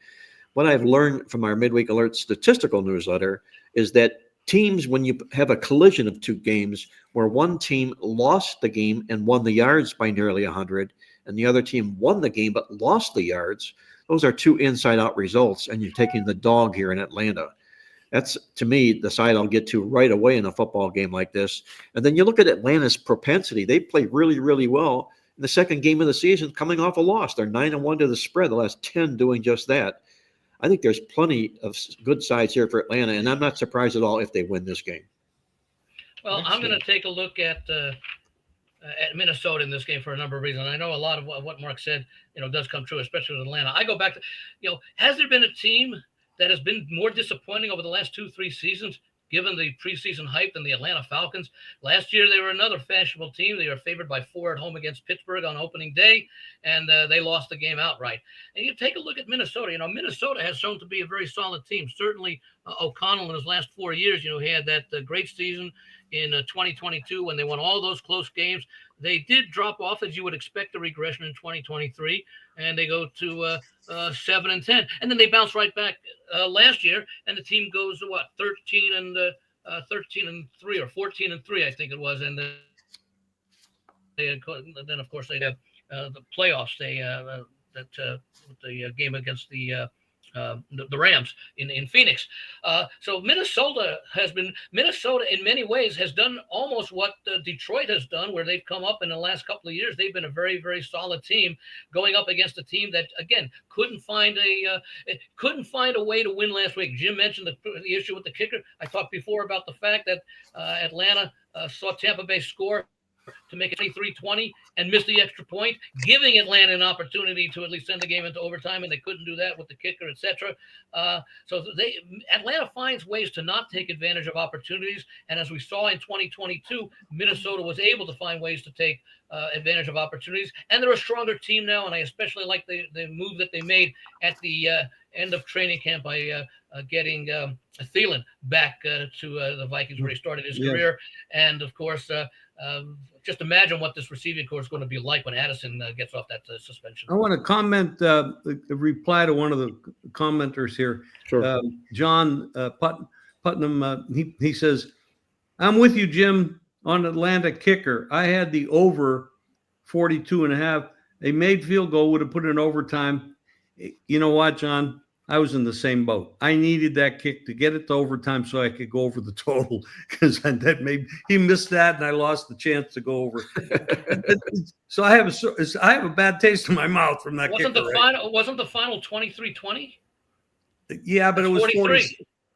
What I've learned from our Midweek Alert statistical newsletter is that teams, when you have a collision of two games where one team lost the game and won the yards by nearly 100, and the other team won the game but lost the yards, those are two inside-out results, and you're taking the dog here in Atlanta. That's, to me, the side I'll get to right away in a football game like this. And then you look at Atlanta's propensity. They play really, really well in the second game of the season, coming off a loss. They're 9-1 to the spread, the last 10 doing just that. I think there's plenty of good sides here for Atlanta, and I'm not surprised at all if they win this game. Well, I'm going to take a look at Minnesota in this game for a number of reasons. I know a lot of what Mark said, does come true, especially with Atlanta. I go back to, has there been a team that has been more disappointing over the last 2-3 seasons, given the preseason hype, than the Atlanta Falcons? Last year, they were another fashionable team. They were favored by 4 at home against Pittsburgh on opening day, and they lost the game outright. And you take a look at Minnesota. Minnesota has shown to be a very solid team. Certainly, O'Connell in his last 4 years, he had that great season in 2022 when they won all those close games. They did drop off, as you would expect, a regression in 2023, and they go to 7-10, and then they bounce right back last year, and the team goes to 13-3 or 14-3, I think it was, and then of course they have the playoffs. They the game against the Rams in Phoenix. So Minnesota in many ways has done almost what Detroit has done, where they've come up in the last couple of years. They've been a very, very solid team going up against a team that, again, couldn't find a way to win last week. Jim mentioned the issue with the kicker. I talked before about the fact that Atlanta saw Tampa Bay score to make it 23-20 and miss the extra point, giving Atlanta an opportunity to at least send the game into overtime, and they couldn't do that with the kicker, etc. So Atlanta finds ways to not take advantage of opportunities, and as we saw in 2022, Minnesota was able to find ways to take advantage of opportunities, and they're a stronger team now, and I especially like the move that they made at the end of training camp by getting Thielen back to the Vikings where he started his career, and of course just imagine what this receiving corps is going to be like when Addison gets off that suspension. I want to comment, reply to one of the commenters here. Sure. John Putnam, he says, I'm with you, Jim, on Atlanta kicker. I had the over 42.5. A made field goal would have put it in overtime. You know what, John? I was in the same boat. I needed that kick to get it to overtime so I could go over the total, because he missed that and I lost the chance to go over. So I have a bad taste in my mouth from that. Wasn't the final 23-20? Yeah, but it was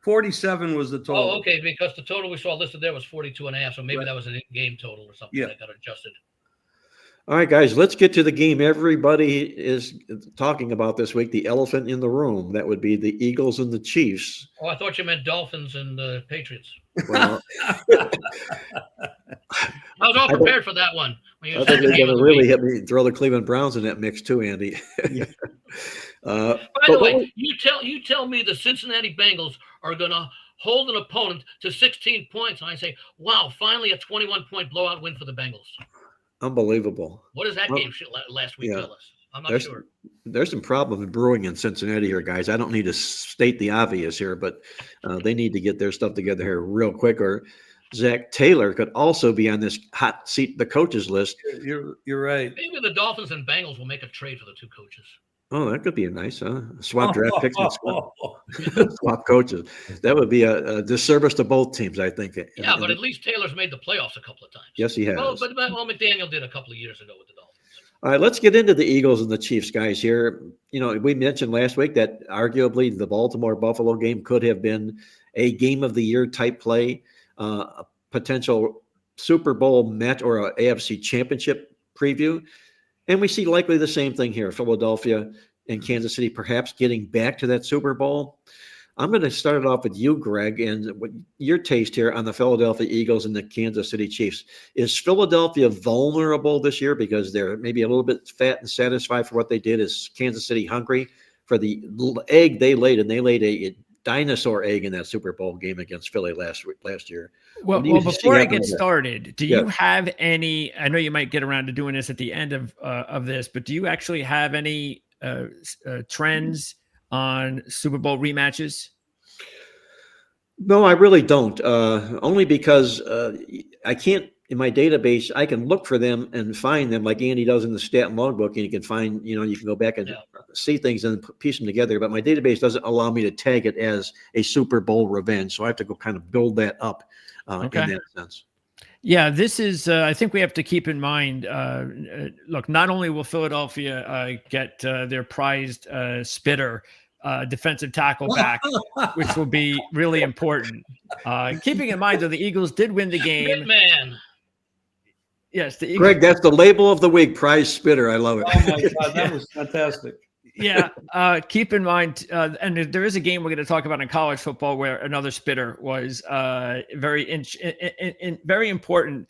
47 was the total. Oh, okay, because the total we saw listed there was 42.5, so maybe that was a game total or something that got adjusted. All right, guys, let's get to the game everybody is talking about this week, the elephant in the room. That would be the Eagles and the Chiefs. Oh, I thought you meant Dolphins and Patriots. Well, I was all prepared for that one. I think they're going to really hit me, throw the Cleveland Browns in that mix too, Andy. By the way, you tell me the Cincinnati Bengals are going to hold an opponent to 16 points, and I say, wow, finally a 21-point blowout win for the Bengals. Unbelievable. What does that game last week tell us? I'm not sure. There's some problems brewing in Cincinnati here, guys. I don't need to state the obvious here, but they need to get their stuff together here real quick, or Zach Taylor could also be on this hot seat, the coaches list. You're right. Maybe the Dolphins and Bengals will make a trade for the two coaches. Oh, that could be a nice swap draft picks and swap coaches. That would be a disservice to both teams, I think. Yeah, but at least Taylor's made the playoffs a couple of times. Yes, he has. Well, but McDaniel did a couple of years ago with the Dolphins. All right, let's get into the Eagles and the Chiefs, guys. Here, we mentioned last week that arguably the Baltimore-Buffalo game could have been a game of the year type play, a potential Super Bowl match or an AFC championship preview. And we see likely the same thing here, Philadelphia and Kansas City perhaps getting back to that Super Bowl. I'm going to start it off with you, Greg, and your taste here on the Philadelphia Eagles and the Kansas City Chiefs. Is Philadelphia vulnerable this year because they're maybe a little bit fat and satisfied for what they did? Is Kansas City hungry for the egg they laid? And they laid a dinosaur egg in that Super Bowl game against Philly last year. Well, What do you see before I happening get with that? started, do Yeah. you have any? I know you might get around to doing this at the end of this, but do you actually have any trends on Super Bowl rematches? No, I really don't. Only because I can't in my database. I can look for them and find them like Andy does in the stat and logbook, and you can find. You can go back and Yeah. see things and piece them together. But my database doesn't allow me to tag it as a Super Bowl revenge, so I have to go kind of build that up Okay. in that sense. Yeah, this is. I think we have to keep in mind. Look, not only will Philadelphia get their prized spitter defensive tackle back, which will be really important. Keeping in mind, though, the Eagles did win the game. Man. Yes, the Eagles. Greg, that's the label of the week: prize spitter. I love it. Oh my God, that was fantastic. Yeah, keep in mind, and there is a game we're going to talk about in college football where another spitter was very important,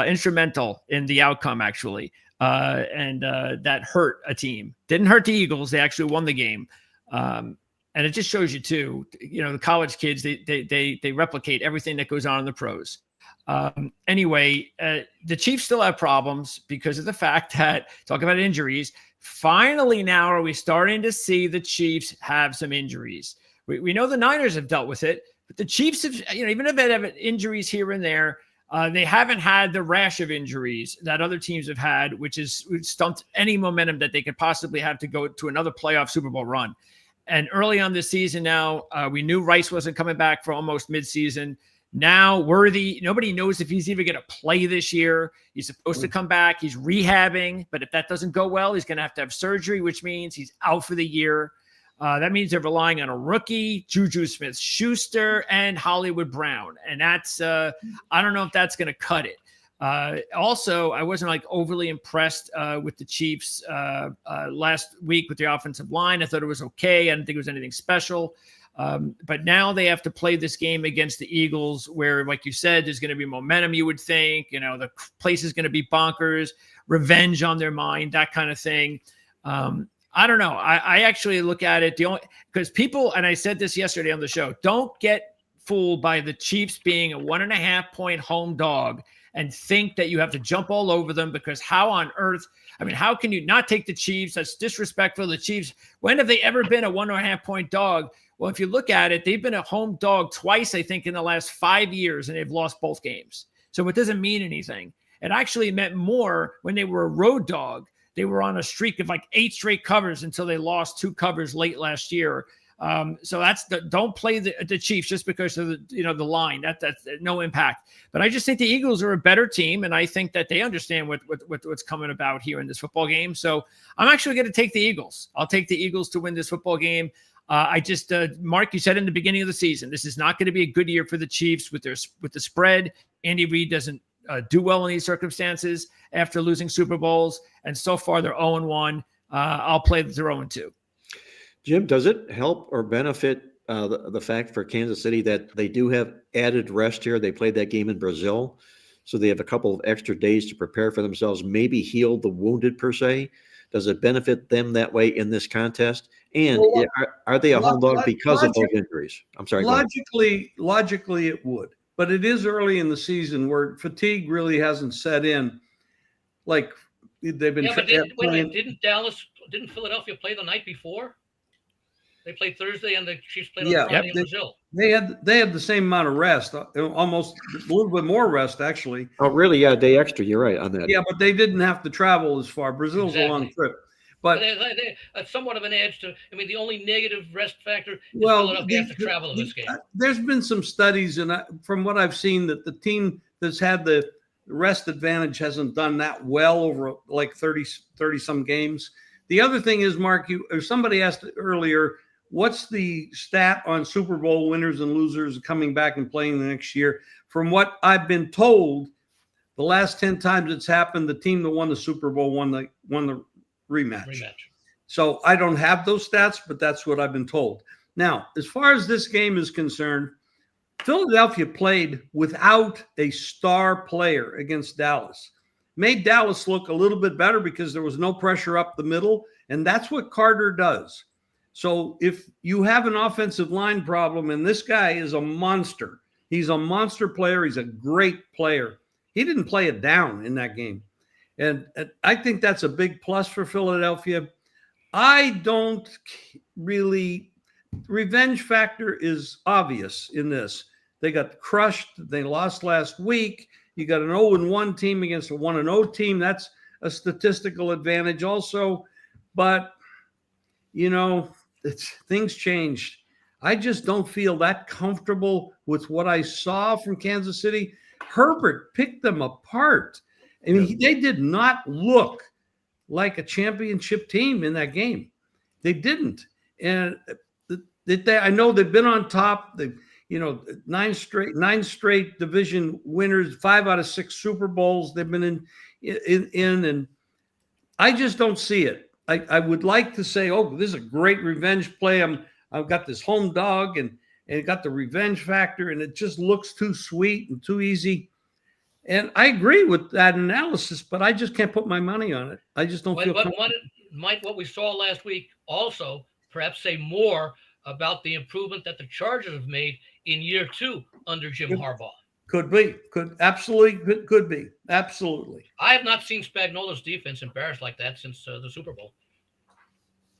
instrumental in the outcome, actually, and that hurt a team. Didn't hurt the Eagles; they actually won the game, and it just shows you too. The college kids they replicate everything that goes on in the pros. Anyway, the Chiefs still have problems because of the fact that, talk about injuries, finally now are we starting to see the Chiefs have some injuries. We know the Niners have dealt with it, but the Chiefs have, even if they have injuries here and there, they haven't had the rash of injuries that other teams have had, which is stumped any momentum that they could possibly have to go to another playoff Super Bowl run. And early on this season now, we knew Rice wasn't coming back for almost midseason. Now Worthy, nobody knows if he's even going to play this year. He's supposed to come back. He's rehabbing, but if that doesn't go well, he's going to have surgery, which means he's out for the year. That means they're relying on a rookie, Juju Smith-Schuster, and Hollywood Brown. And that's, I don't know if that's going to cut it. Also, I wasn't overly impressed with the Chiefs last week with the offensive line. I thought it was okay. I didn't think it was anything special. But now they have to play this game against the Eagles where, like you said, there's going to be momentum, you would think. The place is going to be bonkers, revenge on their mind, that kind of thing. I don't know. I actually look at it because people, and I said this yesterday on the show, don't get fooled by the Chiefs being a 1.5-point home dog and think that you have to jump all over them, because how on earth, how can you not take the Chiefs? That's disrespectful to the Chiefs. When have they ever been a 1.5-point dog? Well, if you look at it, they've been a home dog twice, I think, in the last 5 years, and they've lost both games. So it doesn't mean anything. It actually meant more when they were a road dog. They were on a streak of 8 straight covers until they lost 2 covers late last year. So don't play the Chiefs just because of the line. That's no impact. But I just think the Eagles are a better team, and I think that they understand what's coming about here in this football game. So I'm actually going to take the Eagles. I'll take the Eagles to win this football game. Mark, you said in the beginning of the season, this is not going to be a good year for the Chiefs with the spread. Andy Reid doesn't do well in these circumstances after losing Super Bowls, and so far they're 0-1. I'll play that they're 0-2. Jim, does it help or benefit the fact for Kansas City that they do have added rest here? They played that game in Brazil, so they have a couple of extra days to prepare for themselves, maybe heal the wounded per se. Does it benefit them that way in this contest? And are they a home dog because of those injuries? I'm sorry. Logically, it would, but it is early in the season where fatigue really hasn't set in. Like they've been. Yeah, but didn't Philadelphia play the night before? They played Thursday, and the Chiefs played on Friday in Brazil. They had the same amount of rest, almost a little bit more rest, actually. Oh, really? Yeah, a day extra. You're right on that. Yeah, but they didn't have to travel as far. Brazil's a long trip. But they somewhat of an edge to. The only negative rest factor is Philadelphia has to travel to this game. There's been some studies, and from what I've seen, that the team that's had the rest advantage hasn't done that well over 30 some games. The other thing is, Mark, somebody asked earlier, what's the stat on Super Bowl winners and losers coming back and playing the next year? From what I've been told, the last 10 times it's happened, the team that won the Super Bowl won the rematch. So I don't have those stats, but that's what I've been told. Now, as far as this game is concerned, Philadelphia played without a star player against Dallas. Made Dallas look a little bit better because there was no pressure up the middle, and that's what Carter does. So if you have an offensive line problem, and this guy is a monster, he's a monster player. He's a great player. He didn't play it down in that game. And I think that's a big plus for Philadelphia. I don't really, revenge factor is obvious in this. They got crushed. They lost last week. You got an 0-1 team against a 1-0 team. That's a statistical advantage also. But, things changed. I just don't feel that comfortable with what I saw from Kansas City. Herbert picked them apart. I mean, they did not look like a championship team in that game. They didn't. And I know they've been on top. They, nine straight division winners, 5 out of 6 Super Bowls they've been in, and I just don't see it. I would like to say, oh, this is a great revenge play. I've got this home dog, and it got the revenge factor, and it just looks too sweet and too easy. And I agree with that analysis, but I just can't put my money on it. I just don't feel comfortable. What we saw last week also perhaps say more about the improvement that the Chargers have made in year 2 under Jim Harbaugh. Could be. Could be. Absolutely. I have not seen Spagnuolo's defense embarrassed like that since the Super Bowl.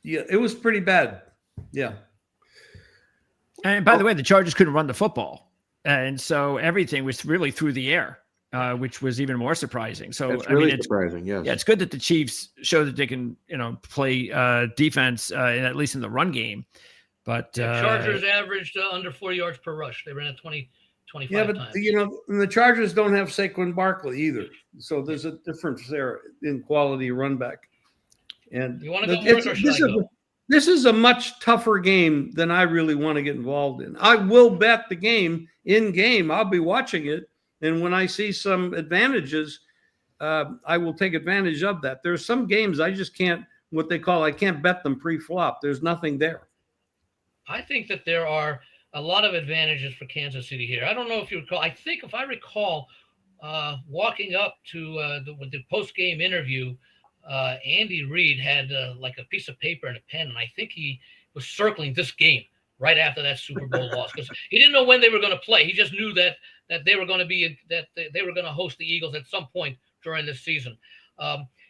Yeah, it was pretty bad. Yeah. And by the way, the Chargers couldn't run the football. And so everything was really through the air. Which was even more surprising. So it's really surprising. Yes. Yeah, it's good that the Chiefs show that they can, play defense, at least in the run game. But Chargers averaged under 4 yards per rush. They ran at 25 Yeah, but times. The Chargers don't have Saquon Barkley either. So there's a difference there in quality run back. And you want to go more, or should I go? This is a much tougher game than I really want to get involved in. I will bet the game in game. I'll be watching it. And when I see some advantages, I will take advantage of that. There's some games I just can't, I can't bet them pre-flop. There's nothing there. I think that there are a lot of advantages for Kansas City here. I don't know if you recall. I think if I recall, walking up to the post-game interview, Andy Reid had like a piece of paper and a pen, and I think he was circling this game right after that Super Bowl loss, because he didn't know when they were going to play. He just knew that they were going to host the Eagles at some point during this season.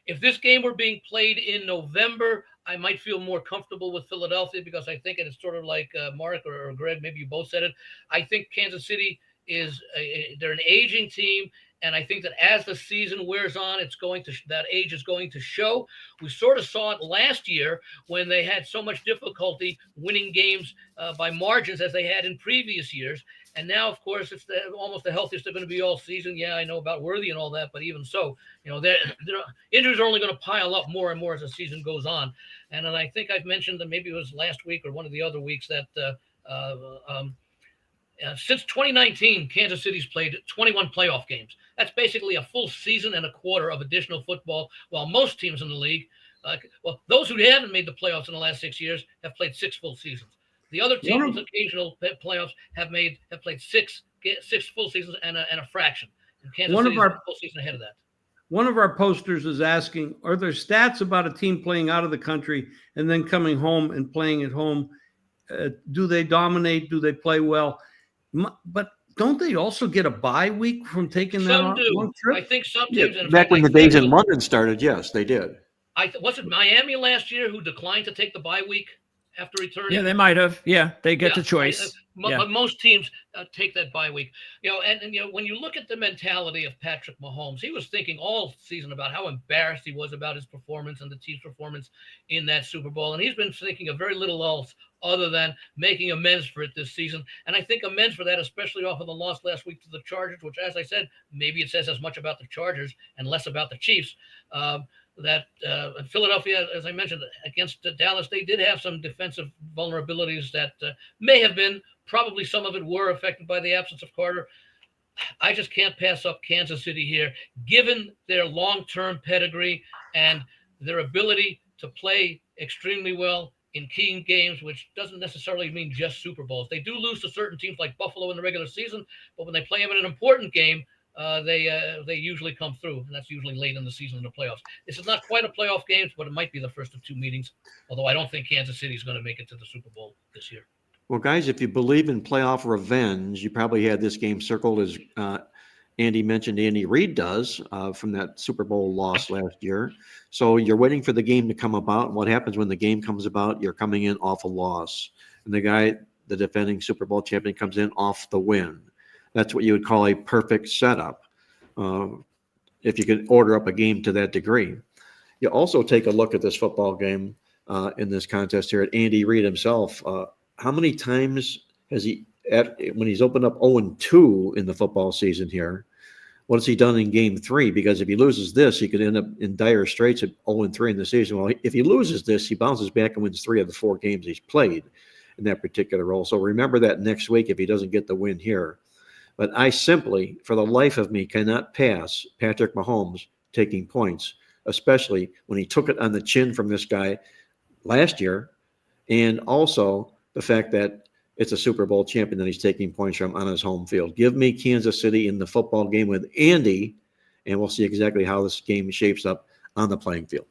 If this game were being played in November, I might feel more comfortable with Philadelphia, because I think it's sort of like Mark or Greg, maybe you both said it. I think Kansas City they're an aging team. And I think that as the season wears on, that age is going to show. We sort of saw it last year when they had so much difficulty winning games by margins as they had in previous years. And now, of course, it's almost the healthiest they're going to be all season. Yeah, I know about Worthy and all that, but even so, their injuries are only going to pile up more and more as the season goes on. And I think I've mentioned that maybe it was last week or one of the other weeks that since 2019, Kansas City's played 21 playoff games. That's basically a full season and a quarter of additional football, while most teams in the league, those who haven't made the playoffs in the last 6 years have played 6 full seasons. The other teams with occasional playoffs have played six full seasons and a fraction. And Kansas City is a full season ahead of that. One of our posters is asking, are there stats about a team playing out of the country and then coming home and playing at home? Do they dominate? Do they play well? But don't they also get a bye week from taking that long trip? I think some teams. Yeah, back when the days in London started, yes, they did. Was it Miami last year who declined to take the bye week after returning? Yeah, they might have. Yeah, they get the choice. But most teams take that bye week. And when you look at the mentality of Patrick Mahomes, he was thinking all season about how embarrassed he was about his performance and the team's performance in that Super Bowl. And he's been thinking of very little else other than making amends for it this season. And I think amends for that, especially off of the loss last week to the Chargers, which, as I said, maybe it says as much about the Chargers and less about the Chiefs. That Philadelphia, as I mentioned, against Dallas, they did have some defensive vulnerabilities that may have been, probably some of it were affected by the absence of Carter. I just can't pass up Kansas City here, given their long-term pedigree and their ability to play extremely well in key games, which doesn't necessarily mean just Super Bowls. They do lose to certain teams like Buffalo in the regular season, but when they play them in an important game, they usually come through, and that's usually late in the season in the playoffs. This is not quite a playoff game, but it might be the first of two meetings. Although I don't think Kansas City is going to make it to the Super Bowl this year. Well, guys, if you believe in playoff revenge, you probably had this game circled as Andy mentioned Andy Reid does from that Super Bowl loss last year. So you're waiting for the game to come about. And what happens when the game comes about? You're coming in off a loss. And the defending Super Bowl champion, comes in off the win. That's what you would call a perfect setup if you could order up a game to that degree. You also take a look at this football game in this contest here at Andy Reid himself. How many times has he, when he's opened up 0-2 in the football season here, what has he done in game 3? Because if he loses this, he could end up in dire straits at 0-3 in the season. Well, if he loses this, he bounces back and wins 3 of the 4 games he's played in that particular role. So remember that next week if he doesn't get the win here. But I simply, for the life of me, cannot pass Patrick Mahomes taking points, especially when he took it on the chin from this guy last year, and also the fact that it's a Super Bowl champion that he's taking points from on his home field. Give me Kansas City in the football game with Andy, and we'll see exactly how this game shapes up on the playing field.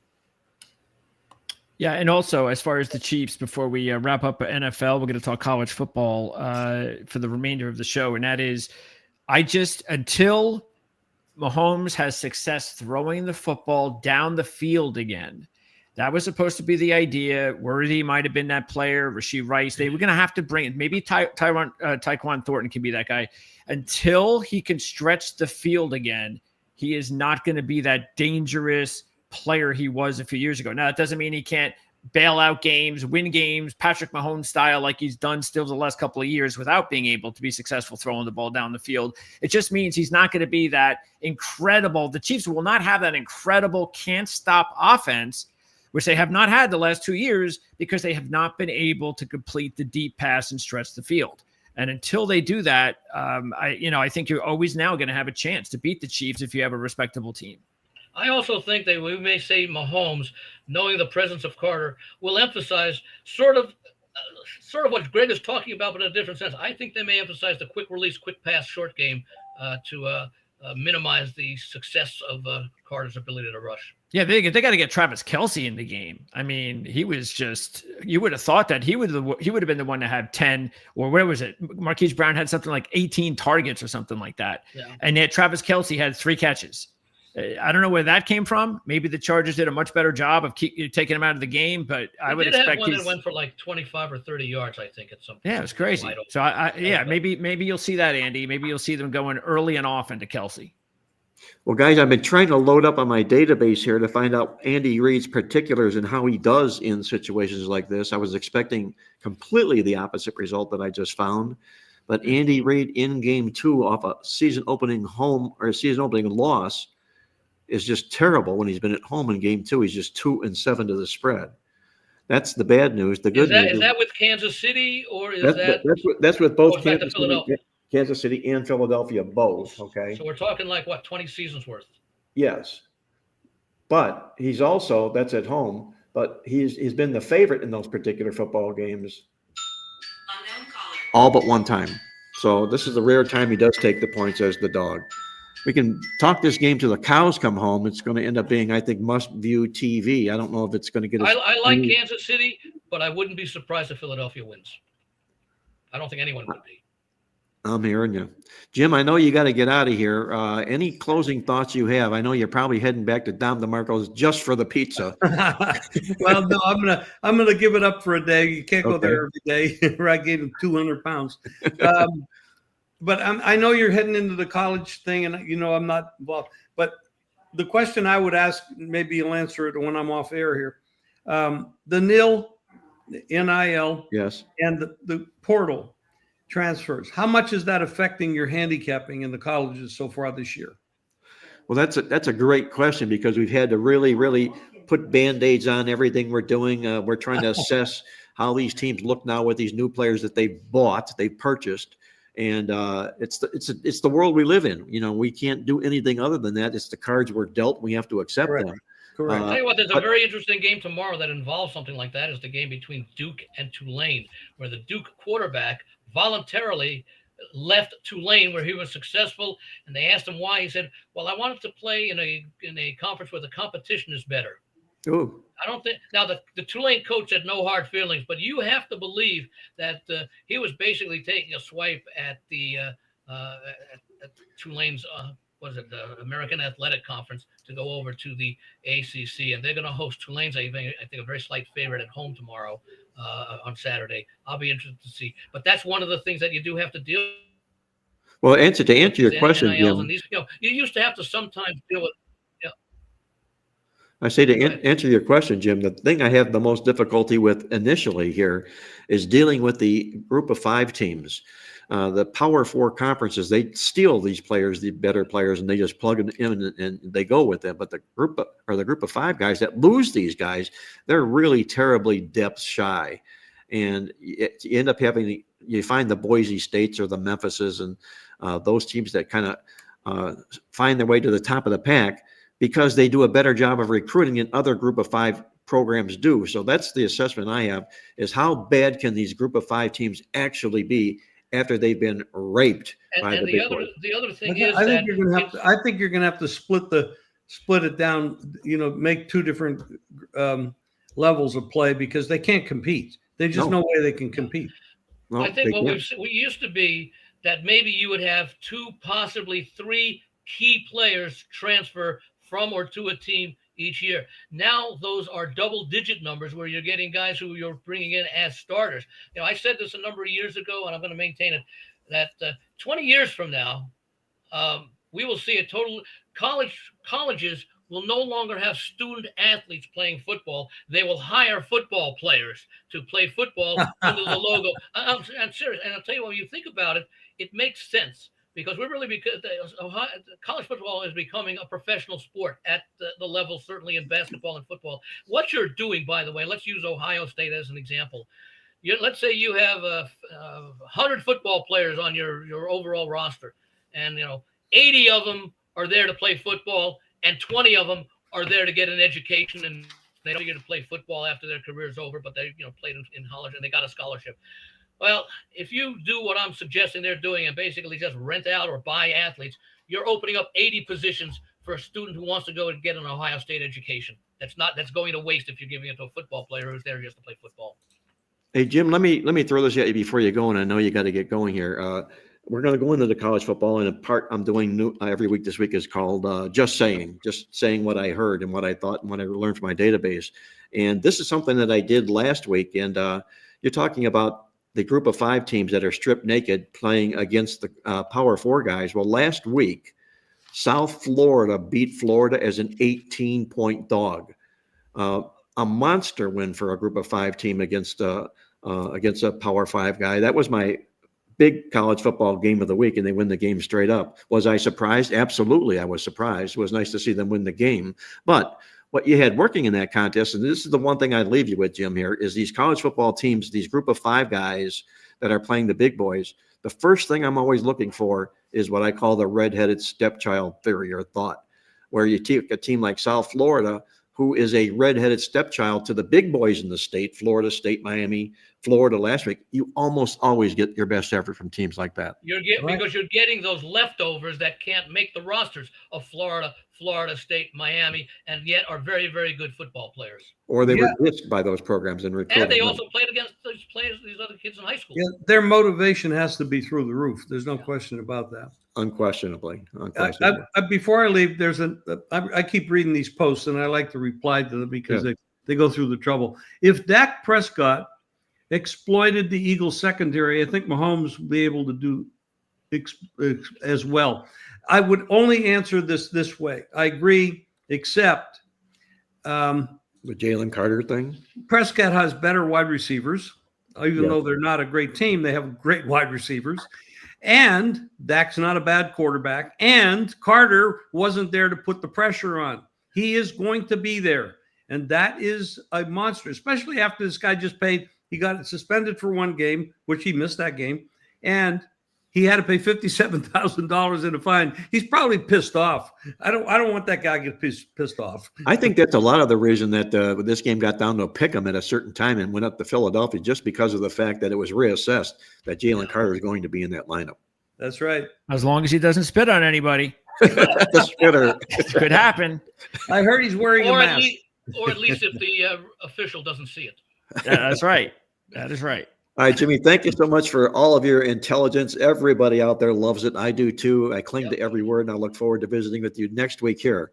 Yeah, and also as far as the Chiefs, before we wrap up NFL, we're going to talk college football for the remainder of the show, and that is, until Mahomes has success throwing the football down the field again. That was supposed to be the idea. Worthy might have been that player. Rashee Rice. They were going to have to bring it. Maybe Tyquan Thornton can be that guy. Until he can stretch the field again, he is not going to be that dangerous player he was a few years ago. Now, that doesn't mean he can't bail out games, win games, Patrick Mahomes style, like he's done still the last couple of years without being able to be successful throwing the ball down the field. It just means he's not going to be that incredible. The Chiefs will not have that incredible can't stop offense, which they have not had the last 2 years because they have not been able to complete the deep pass and stretch the field. And until they do that, I think you're always now going to have a chance to beat the Chiefs if you have a respectable team. I also think that we may say Mahomes, knowing the presence of Carter, will emphasize sort of what Greg is talking about, but in a different sense. I think they may emphasize the quick release, quick pass, short game to minimize the success of Carter's ability to rush. Yeah, they got to get Travis Kelce in the game. I mean, he was just, you would have thought that he would have been the one to have 10, or where was it? Marquise Brown had something like 18 targets or something like that. Yeah. And yet Travis Kelce had 3 catches. I don't know where that came from. Maybe the Chargers did a much better job of taking him out of the game, but I would expect one that went for like 25 or 30 yards, I think, at some point. Yeah, it was crazy. So maybe you'll see that, Andy. Maybe you'll see them going early and often to Kelce. Well, guys, I've been trying to load up on my database here to find out Andy Reid's particulars and how he does in situations like this. I was expecting completely the opposite result that I just found. But Andy Reid in game 2 off a season opening loss is just terrible when he's been at home in game 2. He's just 2-7 to the spread. That's the bad news. The good news is that with Kansas City, or is that's with both Kansas City and Philadelphia both. Okay. So we're talking like what, 20 seasons worth? Yes. But he's also, that's at home, but he's been the favorite in those particular football games all but one time. So this is the rare time he does take the points as the dog. We can talk this game till the cows come home. It's going to end up being, I think, must-view TV. I don't know if it's going to get. I like Kansas City, but I wouldn't be surprised if Philadelphia wins. I don't think anyone would be. I'm hearing you, Jim. I know you got to get out of here. Any closing thoughts you have? I know you're probably heading back to Dom DeMarco's just for the pizza. Well, no, I'm gonna give it up for a day. You can't go there every day. Where I gave him 200 pounds. But I know you're heading into the college thing, and I'm not involved. But the question I would ask, maybe you'll answer it when I'm off air here. The NIL, yes, and the portal transfers. How much is that affecting your handicapping in the colleges so far this year? Well, that's a great question, because we've had to really put Band-Aids on everything we're doing. We're trying to assess how these teams look now with these new players that they've purchased. And it's the world we live in. We can't do anything other than that. It's the cards we're dealt. We have to accept them. Correct. I'll tell you what, there's a very interesting game tomorrow that involves something like that. Is the game between Duke and Tulane, where the Duke quarterback voluntarily left Tulane where he was successful, and they asked him why. He said, "Well, I wanted to play in a conference where the competition is better." Ooh. I don't think now the Tulane coach had no hard feelings, but you have to believe that he was basically taking a swipe at at Tulane's was it the American Athletic Conference to go over to the ACC, and they're going to host Tulane's. I think a very slight favorite at home tomorrow on Saturday. I'll be interested to see, but that's one of the things that you do have to deal. Well, to answer your question, NILs Jim, and these, you used to have to sometimes deal with. I say to answer your question, Jim, the thing I have the most difficulty with initially here is dealing with the group of 5 teams. The Power 4 conferences, they steal these players, the better players, and they just plug them in and they go with them. But the group of 5 guys that lose these guys, they're really terribly depth shy. And you end up you find the Boise States or the Memphises and those teams that kind of find their way to the top of the pack, because they do a better job of recruiting than other group of 5 programs do. So that's the assessment I have, is how bad can these group of 5 teams actually be after they've been raped by the big boys? The other thing is I think you're gonna have to split it down, make 2 different levels of play, because they can't compete. There's just no way they can compete. Well, I think we used to be that maybe you would have 2, possibly 3 key players transfer from or to a team each year. Now those are double-digit numbers where you're getting guys who you're bringing in as starters. I said this a number of years ago, and I'm going to maintain it, that 20 years from now, we will see a total colleges will no longer have student athletes playing football. They will hire football players to play football under the logo. I'm serious. And I'll tell you, when you think about it, it makes sense. Because college football is becoming a professional sport at the level, certainly in basketball and football. What you're doing, by the way, let's use Ohio State as an example. Let's say you have 100 football players on your overall roster, and 80 of them are there to play football, and 20 of them are there to get an education, and they don't get to play football after their career is over, but they played in college and they got a scholarship. Well, if you do what I'm suggesting they're doing and basically just rent out or buy athletes, you're opening up 80 positions for a student who wants to go and get an Ohio State education. That's going to waste if you're giving it to a football player who's there just to play football. Hey, Jim, let me throw this at you before you go, and I know you got to get going here. We're going to go into the college football, and a part I'm doing every week this week is called just saying what I heard and what I thought and what I learned from my database. And this is something that I did last week, and you're talking about the group of 5 teams that are stripped naked playing against the Power 4 guys. Well, last week, South Florida beat Florida as an 18-point dog. A monster win for a group of 5 team against a Power 5 guy. That was my big college football game of the week, and they win the game straight up. Was I surprised? Absolutely, I was surprised. It was nice to see them win the game. But what you had working in that contest, and this is the one thing I'd leave you with, Jim, here, is these college football teams, these group of 5 guys that are playing the big boys, the first thing I'm always looking for is what I call the redheaded stepchild theory or thought, where you take a team like South Florida, who is a redheaded stepchild to the big boys in the state, Florida State, Miami, Florida last week, you almost always get your best effort from teams like that. Because you're getting those leftovers that can't make the rosters of Florida, Florida State, Miami, and yet are very, very good football players. Or they were risked by those programs and recruited. And they also played against these other kids in high school. Yeah, their motivation has to be through the roof. There's no question about that. Unquestionably. Before I leave, I keep reading these posts, and I like to reply to them because they go through the trouble. If Dak Prescott exploited the Eagles secondary, I think Mahomes will be able to do as well. I would only answer this way. I agree, except the Jalen Carter thing. Prescott has better wide receivers. Even though they're not a great team, they have great wide receivers. And Dak's not a bad quarterback. And Carter wasn't there to put the pressure on. He is going to be there. And that is a monster, especially after this guy just paid. He got suspended for 1 game, which he missed that game. And he had to pay $57,000 in a fine. He's probably pissed off. I don't want that guy to get pissed off. I think that's a lot of the reason that this game got down to a pick 'em at a certain time and went up to Philadelphia, just because of the fact that it was reassessed that Jalen Carter is going to be in that lineup. That's right. As long as he doesn't spit on anybody, The spitter. it could happen. I heard he's wearing a Or mask. at least if the official doesn't see it. That's right. That is right. All right, Jimmy, thank you so much for all of your intelligence. Everybody out there loves it. I do too. I cling to every word, and I look forward to visiting with you next week here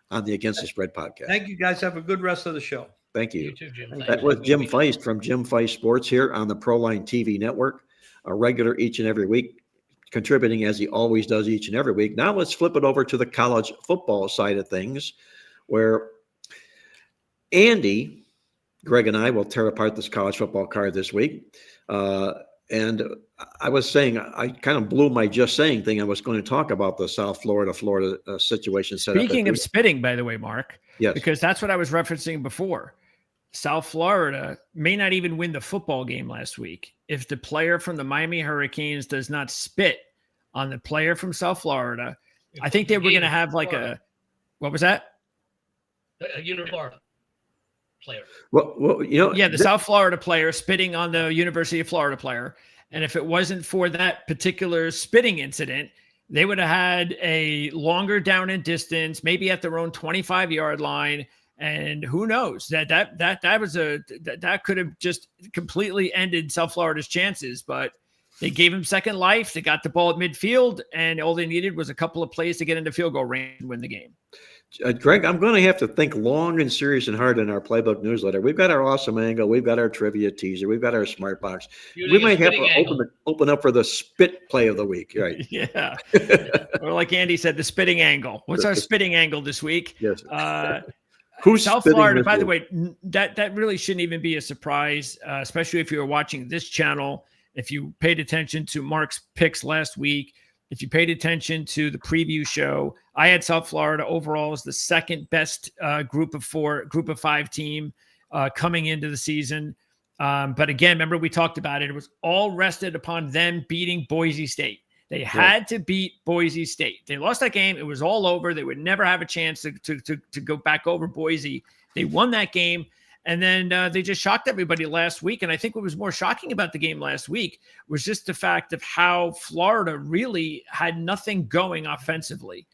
on the Against the Spread podcast. Thank you, guys. Have a good rest of the show. Thank you. You too, Jim. Thank That you. was Jim Feist from Jim Feist Sports here on the Proline TV network, a regular each and every week, contributing as he always does each and every week. Now let's flip it over to the college football side of things, where Andy, Greg, and I will tear apart this college football card this week. And I was saying, I kind of blew my just saying thing. I was going to talk about the South Florida situation set Speaking up. of spitting, by the way, Mark, Yes. because that's what I was referencing before. South Florida may not even win the football game last week if the player from the Miami Hurricanes does not spit on the player from South Florida. I think they were going to have like what was that? A University of Florida player. Well, you know, Yeah, the South Florida player spitting on the University of Florida player. And if it wasn't for that particular spitting incident, they would have had a longer down and distance, maybe at their own 25-yard line. And who knows that could have just completely ended South Florida's chances, but they gave him second life. They got the ball at midfield, and all they needed was a couple of plays to get into field goal range and win the game. Greg, I'm going to have to think long and serious and hard in our playbook newsletter. We've got our awesome angle. We've got our trivia teaser. We've got our smart box. We might have to open up for the spit play of the week. Right. Yeah. Or like Andy said, the spitting angle. What's our spitting angle this week? Yes. Who's South Florida, by the way, that really shouldn't even be a surprise, especially if you were watching this channel. If you paid attention to Mark's picks last week, if you paid attention to the preview show, I had South Florida overall as the second best group of 5 team coming into the season. But again, remember we talked about it. It was all rested upon them beating Boise State. They had to beat Boise State. They lost that game. It was all over. They would never have a chance to go back over Boise. They won that game. And then they just shocked everybody last week. And I think what was more shocking about the game last week was just the fact of how Florida really had nothing going offensively.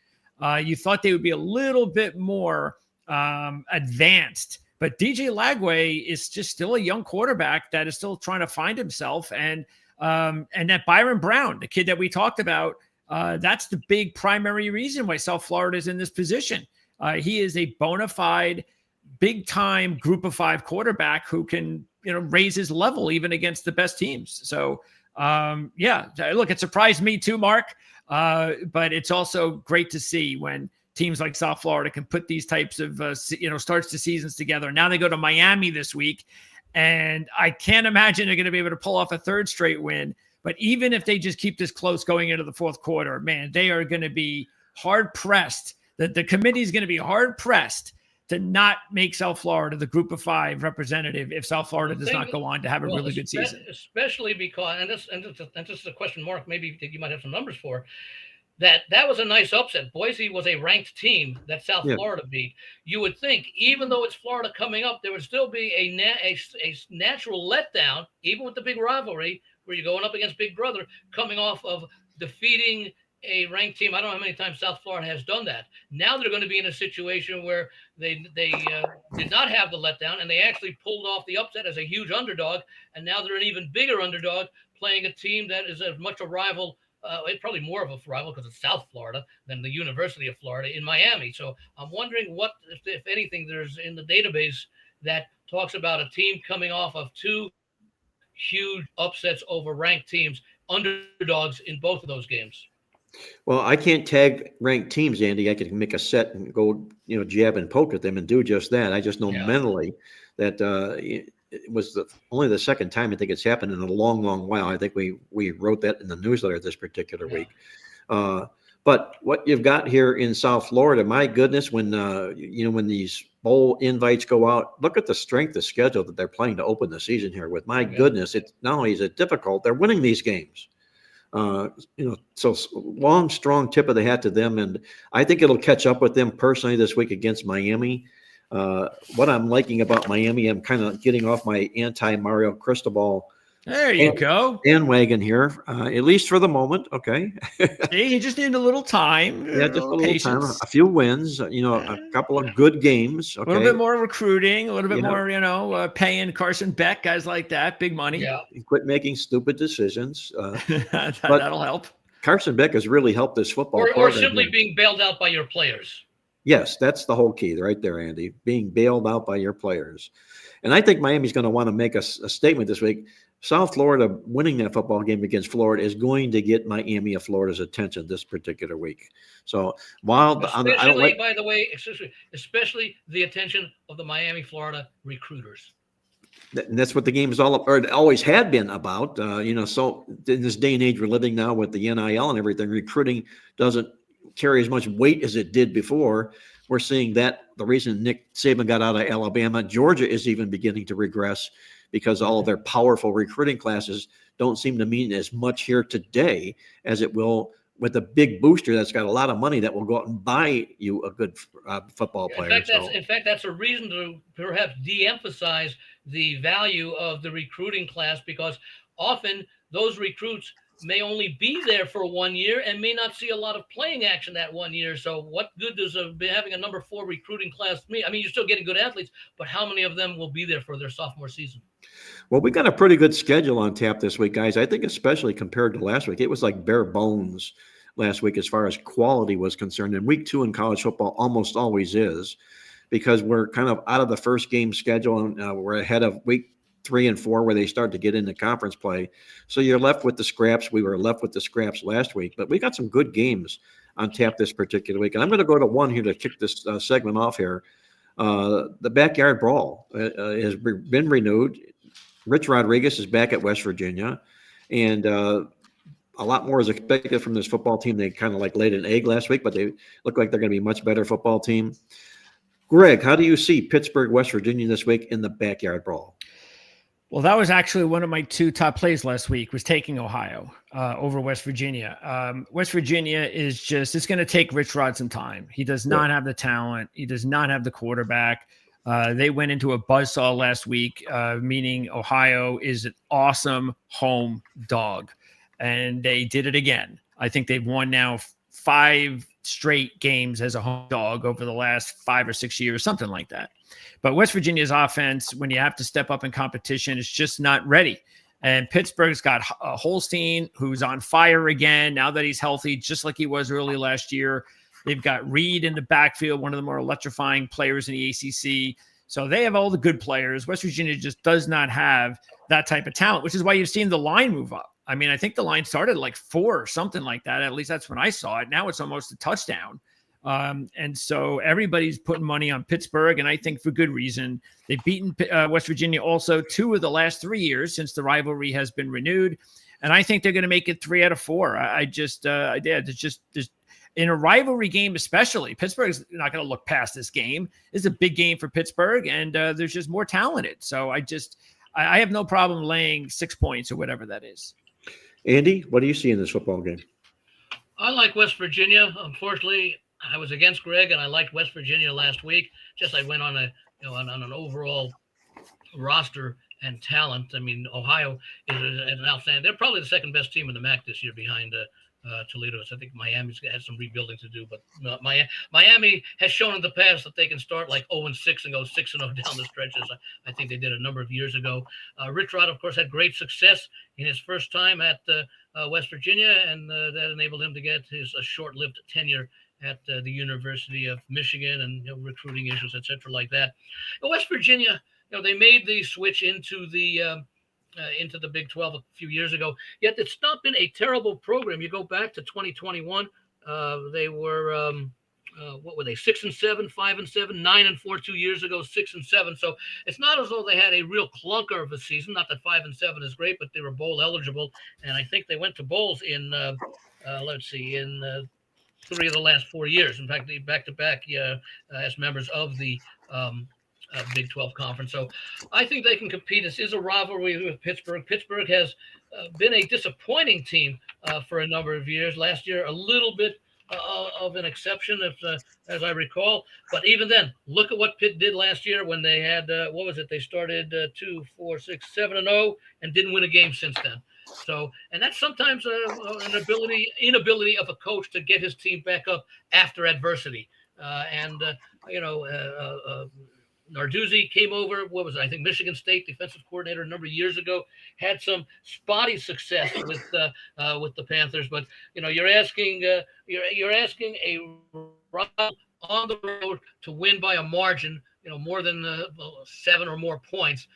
You thought they would be a little bit more advanced. But DJ Lagway is just still a young quarterback that is still trying to find himself. And that Byron Brown, the kid that we talked about, that's the big primary reason why South Florida is in this position. He is a bona fide big time group of 5 quarterback who can, raise his level even against the best teams. So, look, it surprised me too, Mark. But it's also great to see when teams like South Florida can put these types of, starts to seasons together. Now they go to Miami this week, and I can't imagine they're going to be able to pull off a third straight win. But even if they just keep this close going into the fourth quarter, man, they are going to be hard pressed. The committee is going to be hard pressed to not make South Florida the group of 5 representative if South Florida does not go on to have a really good season. Especially because, and this is a question, Mark, maybe you might have some numbers for, that was a nice upset. Boise was a ranked team that South Florida beat. You would think, even though it's Florida coming up, there would still be a natural letdown, even with the big rivalry, where you're going up against Big Brother, coming off of defeating a ranked team. I don't know how many times South Florida has done that. Now they're going to be in a situation where they did not have the letdown, and they actually pulled off the upset as a huge underdog, and now they're an even bigger underdog playing a team that is as much a rival, probably more of a rival because it's South Florida than the University of Florida in Miami. So I'm wondering what, if anything, there's in the database that talks about a team coming off of 2 huge upsets over ranked teams, underdogs in both of those games. Well, I can't tag ranked teams, Andy. I can make a set and go, jab and poke at them and do just that. I just know mentally that it was only the second time I think it's happened in a long, long while. I think we wrote that in the newsletter this particular week. But what you've got here in South Florida, my goodness, when when these bowl invites go out, look at the strength of schedule that they're playing to open the season here with. My goodness, it's not only is it difficult, they're winning these games. So long, strong tip of the hat to them. And I think it'll catch up with them personally this week against Miami. What I'm liking about Miami, I'm kind of getting off my anti-Mario Cristobal There you go. Bandwagon here, at least for the moment. Okay. See, you just need a little time, Yeah, just a little time, patience, a few wins, a couple of good games. a little Okay. bit more recruiting, a little bit Yeah. more, paying Carson Beck, guys like that, big money. Yeah. And quit making stupid decisions. But That'll help. Carson Beck has really helped this football Or program simply here. being bailed out by your players. Yes, that's the whole key right there, Andy, being bailed out by your players. And I think Miami's going to want to make a statement this week. South Florida winning that football game against Florida is going to get Miami of Florida's attention this particular week. So while I don't like, By the way, especially the attention of the Miami, Florida recruiters. and that's what the game is all about, or it always had been about. So in this day and age we're living now with the NIL and everything, recruiting doesn't carry as much weight as it did before. We're seeing that the reason Nick Saban got out of Alabama, Georgia is even beginning to regress because all of their powerful recruiting classes don't seem to mean as much here today as it will with a big booster that's got a lot of money that will go out and buy you a good football player. In fact, that's a reason to perhaps de-emphasize the value of the recruiting class, because often those recruits may only be there for 1 year and may not see a lot of playing action that 1 year. So what good does having a number 4 recruiting class mean? I mean, you're still getting good athletes, but how many of them will be there for their sophomore season? Well, we got a pretty good schedule on tap this week, guys. I think especially compared to last week, it was like bare bones last week as far as quality was concerned. And week 2 in college football almost always is, because we're kind of out of the first game schedule and we're ahead of week 3 and 4 where they start to get into conference play. So you're left with the scraps. We were left with the scraps last week, but we got some good games on tap this particular week. And I'm going to go to one here to kick this segment off here. The Backyard Brawl has been renewed. Rich Rodriguez is back at West Virginia, and a lot more is expected from this football team. They kind of like laid an egg last week, but they look like they're going to be a much better football team. Greg, how do you see Pittsburgh, West Virginia this week in the Backyard Brawl? Well, that was actually one of my 2 top plays last week, was taking Ohio over West Virginia. West Virginia is just, it's going to take Rich Rod some time. He does not have the talent. He does not have the quarterback. They went into a buzzsaw last week, meaning Ohio is an awesome home dog. And they did it again. I think they've won now 5 straight games as a home dog over the last 5 or 6 years, something like that. But West Virginia's offense, when you have to step up in competition, is just not ready. And Pittsburgh's got Holstein, who's on fire again now that he's healthy, just like he was early last year. They've got Reed in the backfield, one of the more electrifying players in the ACC. So they have all the good players. West Virginia just does not have that type of talent, which is why you've seen the line move up. I mean, I think the line started like 4 or something like that. At least that's when I saw it. Now it's almost a touchdown. And so everybody's putting money on Pittsburgh, and I think for good reason. They've beaten West Virginia also 2 of the last 3 years since the rivalry has been renewed. And I think they're going to make it 3 out of 4. There's in a rivalry game, especially, Pittsburgh's not going to look past this game. It's a big game for Pittsburgh, and there's just more talented. So I have no problem laying 6 points or whatever that is. Andy, what do you see in this football game? I like West Virginia. Unfortunately, I was against Greg, and I liked West Virginia last week. Just I went on on an overall roster and talent. I mean, Ohio is an outstanding. They're probably the second best team in the MAC this year behind Toledo. So I think Miami's had some rebuilding to do, but Miami has shown in the past that they can start like 0-6 and go 6-0 down the stretches. I think they did a number of years ago. Rich Rod, of course, had great success in his first time at West Virginia, and that enabled him to get his short-lived tenure at the University of Michigan, and recruiting issues, et cetera, like that. West Virginia, they made the switch into the Big 12 a few years ago. Yet it's not been a terrible program. You go back to 2021, they were what were they? 6-7, 5-7, 9-4 2 years ago, 6-7. So it's not as though they had a real clunker of a season. Not that 5-7 is great, but they were bowl eligible, and I think they went to bowls in 3 of the last 4 years. In fact, they back-to-back as members of the Big 12 conference. So I think they can compete. This is a rivalry with Pittsburgh. Pittsburgh has been a disappointing team for a number of years. Last year, a little bit of an exception, if as I recall. But even then, look at what Pitt did last year when they had what was it? They started 2, 4, 6, 7-0 and didn't win a game since then. So, and that's sometimes an inability of a coach to get his team back up after adversity. And you know, Narduzzi came over. What was it? I think Michigan State defensive coordinator a number of years ago, had some spotty success with the Panthers. But you know, you're asking a rival on the road to win by a margin, you know, more than 7 or more points.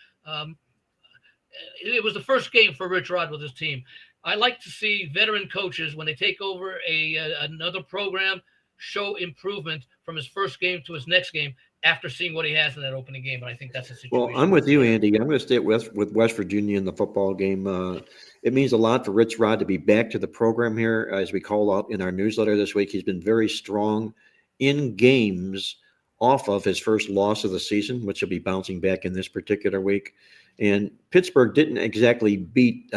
It was the first game for Rich Rod with his team. I like to see veteran coaches, when they take over another program, show improvement from his first game to his next game after seeing what he has in that opening game. And I think that's a situation. Well, I'm with you, Andy. I'm going to stay with West Virginia in the football game. It means a lot for Rich Rod to be back to the program here. As we call out in our newsletter this week, he's been very strong in games off of his first loss of the season, which he'll be bouncing back in this particular week. And Pittsburgh didn't exactly beat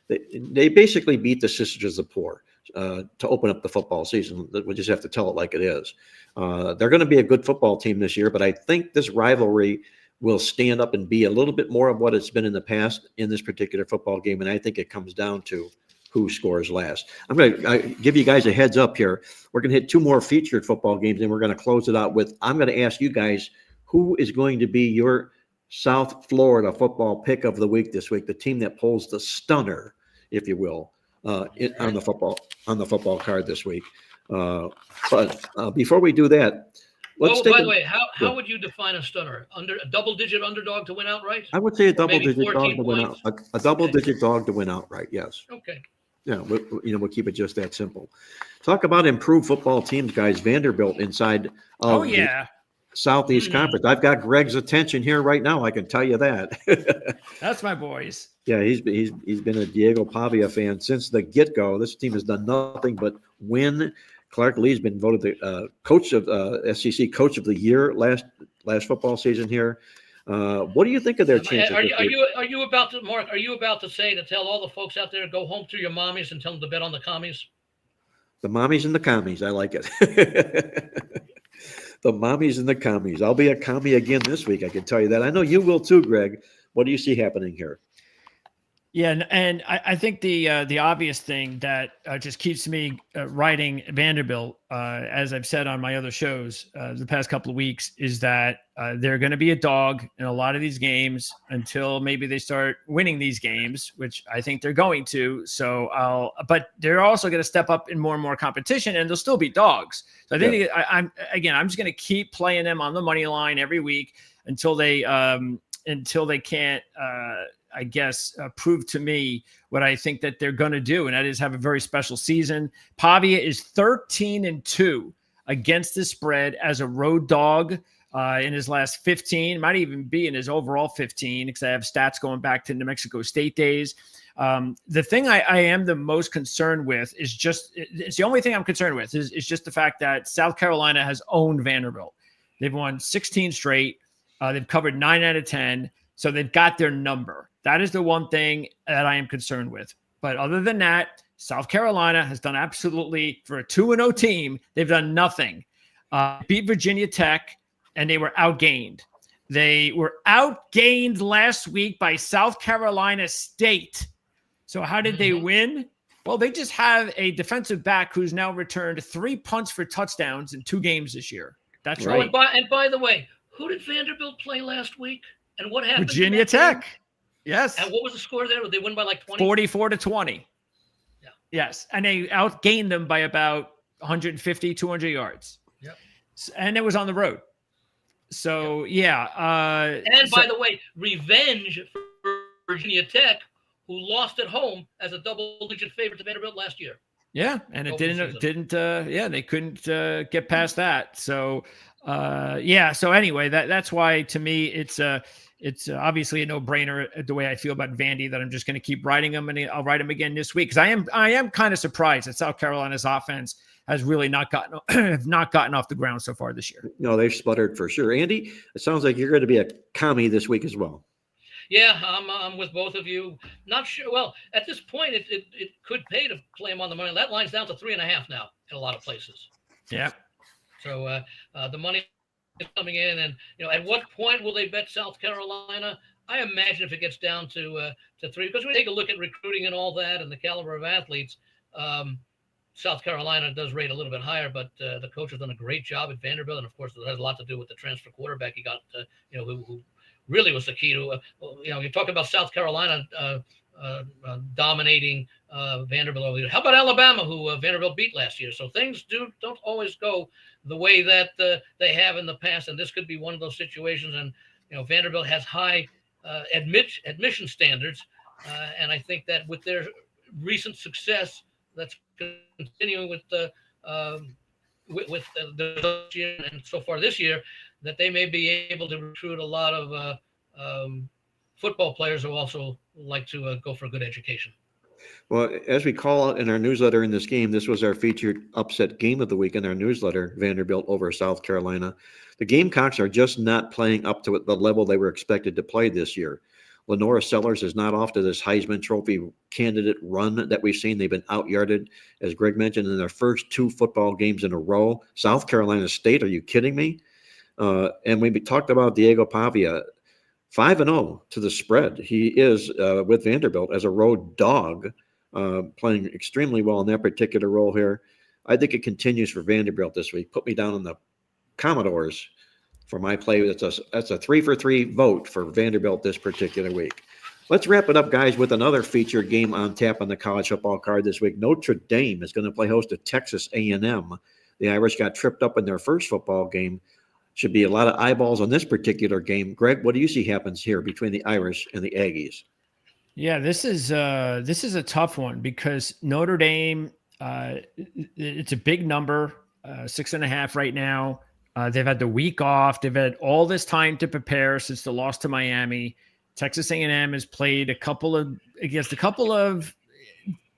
they basically beat the Sisters of the Poor to open up the football season. We just have to tell it like it is. They're going to be a good football team this year, but I think this rivalry will stand up and be a little bit more of what it's been in the past in this particular football game. And I think it comes down to who scores last. I'm going to give you guys a heads up here. We're going to hit 2 more featured football games, and we're going to close it out with, I'm going to ask you guys, who is going to be your South Florida football pick of the week this week, the team that pulls the stunner, if you will, on the football card this week. But before we do that, let's by the way, how would you define a stunner? A double-digit underdog to win outright? I would say a double-digit maybe dog 14 to win out. points? A double-digit dog to win outright. Yes. Okay. Yeah, we'll keep it just that simple. Talk about improved football teams, guys. Vanderbilt inside of the Southeast Conference. I've got Greg's attention here right now. I can tell you that. That's my boys. Yeah, he's been a Diego Pavia fan since the get-go. This team has done nothing but win. Clark Lee's been voted the coach of SEC Coach of the Year last football season here. What do you think of their chances? Are you about to, Mark? Are you about to tell all the folks out there, go home to your mommies and tell them to bet on the commies? The mommies and the commies. I like it. The mommies and the commies. I'll be a commie again this week. I can tell you that. I know you will too, Greg. What do you see happening here? Yeah, and I think the obvious thing that just keeps me writing Vanderbilt, as I've said on my other shows the past couple of weeks, is that they're going to be a dog in a lot of these games until maybe they start winning these games, which I think they're going to. But they're also going to step up in more and more competition, and they'll still be dogs. So I think I'm just going to keep playing them on the money line every week until they can't. I guess, prove to me what I think that they're going to do, and that is have a very special season. Pavia is 13-2 against the spread as a road dog in his last 15. Might even be in his overall 15 because I have stats going back to New Mexico State days. The thing I am the most concerned with is it's the only thing I'm concerned with is just the fact that South Carolina has owned Vanderbilt. They've won 16 straight. They've covered 9 out of 10. So they've got their number. That is the one thing that I am concerned with. But other than that, South Carolina has done absolutely, for a 2-0 team, they've done nothing. Beat Virginia Tech, and they were outgained. They were outgained last week by South Carolina State. So how did they win? Well, they just have a defensive back who's now returned 3 punts for touchdowns in 2 games this year. That's right. And by the way, who did Vanderbilt play last week? And what happened? Virginia Tech. Game? Yes. And what was the score there? Did they win by like 20? 44-20. Yeah. Yes. And they outgained them by about 150, 200 yards. Yep. And it was on the road. So, yeah. By the way, revenge for Virginia Tech, who lost at home as a double-digit favorite to Vanderbilt last year. Yeah. And it they couldn't get past that. So, so anyway, that's why to me it's obviously a no-brainer the way I feel about Vandy, that I'm just going to keep riding them, and I'll ride them again this week because I am kind of surprised that South Carolina's offense has really not gotten off the ground so far this year. No, they've sputtered for sure. Andy, it sounds like you're going to be a commie this week as well. Yeah, I'm with both of you. Not sure. Well, at this point, it could pay to play them on the money. That line's down to 3.5 now in a lot of places. Yeah. So the money is coming in, and at what point will they bet South Carolina? I imagine if it gets down to 3, because we take a look at recruiting and all that, and the caliber of athletes. South Carolina does rate a little bit higher, but the coach has done a great job at Vanderbilt, and of course, it has a lot to do with the transfer quarterback he got. Who really was the key to. You talk about South Carolina dominating Vanderbilt over there. How about Alabama, who Vanderbilt beat last year? So things don't always go the way that they have in the past, and this could be one of those situations. And Vanderbilt has high admission standards, and I think that with their recent success, that's continuing with the year and so far this year, that they may be able to recruit a lot of football players who also like to go for a good education. Well, as we call it in our newsletter in this game, this was our featured upset game of the week in our newsletter, Vanderbilt over South Carolina. The Gamecocks are just not playing up to the level they were expected to play this year. Lenora Sellers is not off to this Heisman Trophy candidate run that we've seen. They've been out-yarded, as Greg mentioned, in their first 2 football games in a row. South Carolina State, are you kidding me? And we talked about Diego Pavia, 5-0 to the spread. He is with Vanderbilt as a road dog, playing extremely well in that particular role here. I think it continues for Vanderbilt this week. Put me down on the Commodores for my play. That's a 3-for-3 vote for Vanderbilt this particular week. Let's wrap it up, guys, with another featured game on tap on the college football card this week. Notre Dame is going to play host to Texas A&M. The Irish got tripped up in their first football game. Should be a lot of eyeballs on this particular game. Greg, what do you see happens here between the Irish and the Aggies? Yeah, this is a tough one because Notre Dame, it's a big number, 6.5 right now. They've had the week off. They've had all this time to prepare since the loss to Miami. Texas A&M has played against a couple of,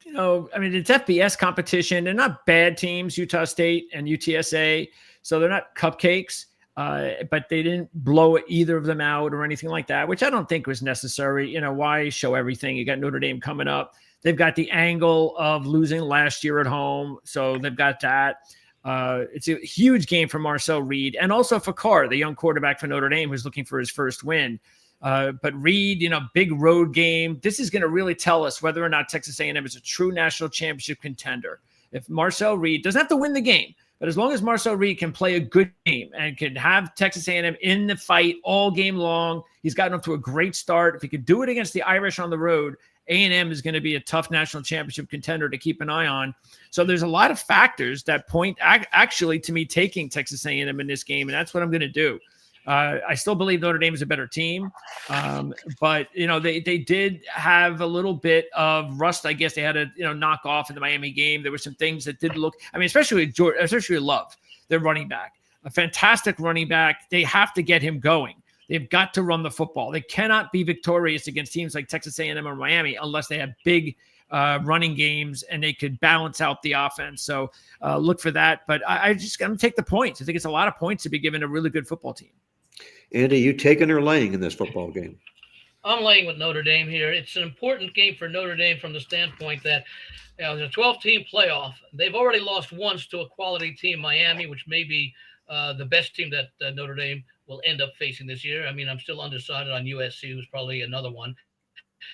it's FBS competition. They're not bad teams, Utah State and UTSA. So they're not cupcakes, but they didn't blow either of them out or anything like that, which I don't think was necessary. Why show everything? You got Notre Dame coming up. They've got the angle of losing last year at home. So they've got that. It's a huge game for Marcel Reed and also for Carr, the young quarterback for Notre Dame, who's looking for his first win. But Reed, big road game. This is going to really tell us whether or not Texas A&M is a true national championship contender. If Marcel Reed doesn't have to win the game, but as long as Marcel Reed can play a good game and can have Texas A&M in the fight all game long, he's gotten off to a great start. If he could do it against the Irish on the road, A&M is going to be a tough national championship contender to keep an eye on. So there's a lot of factors that point actually to me taking Texas A&M in this game, and that's what I'm going to do. I still believe Notre Dame is a better team, but they did have a little bit of rust. I guess they had to knock off in the Miami game. There were some things that didn't look. I mean, especially Love, their running back, a fantastic running back. They have to get him going. They've got to run the football. They cannot be victorious against teams like Texas A&M or Miami unless they have big running games and they could balance out the offense. So look for that. But I'm going to take the points. I think it's a lot of points to be given a really good football team. Andy, you taking or laying in this football game? I'm laying with Notre Dame here. It's an important game for Notre Dame from the standpoint that there's a 12-team playoff. They've already lost once to a quality team, Miami, which may be the best team that Notre Dame will end up facing this year. I mean, I'm still undecided on USC, who's probably another one.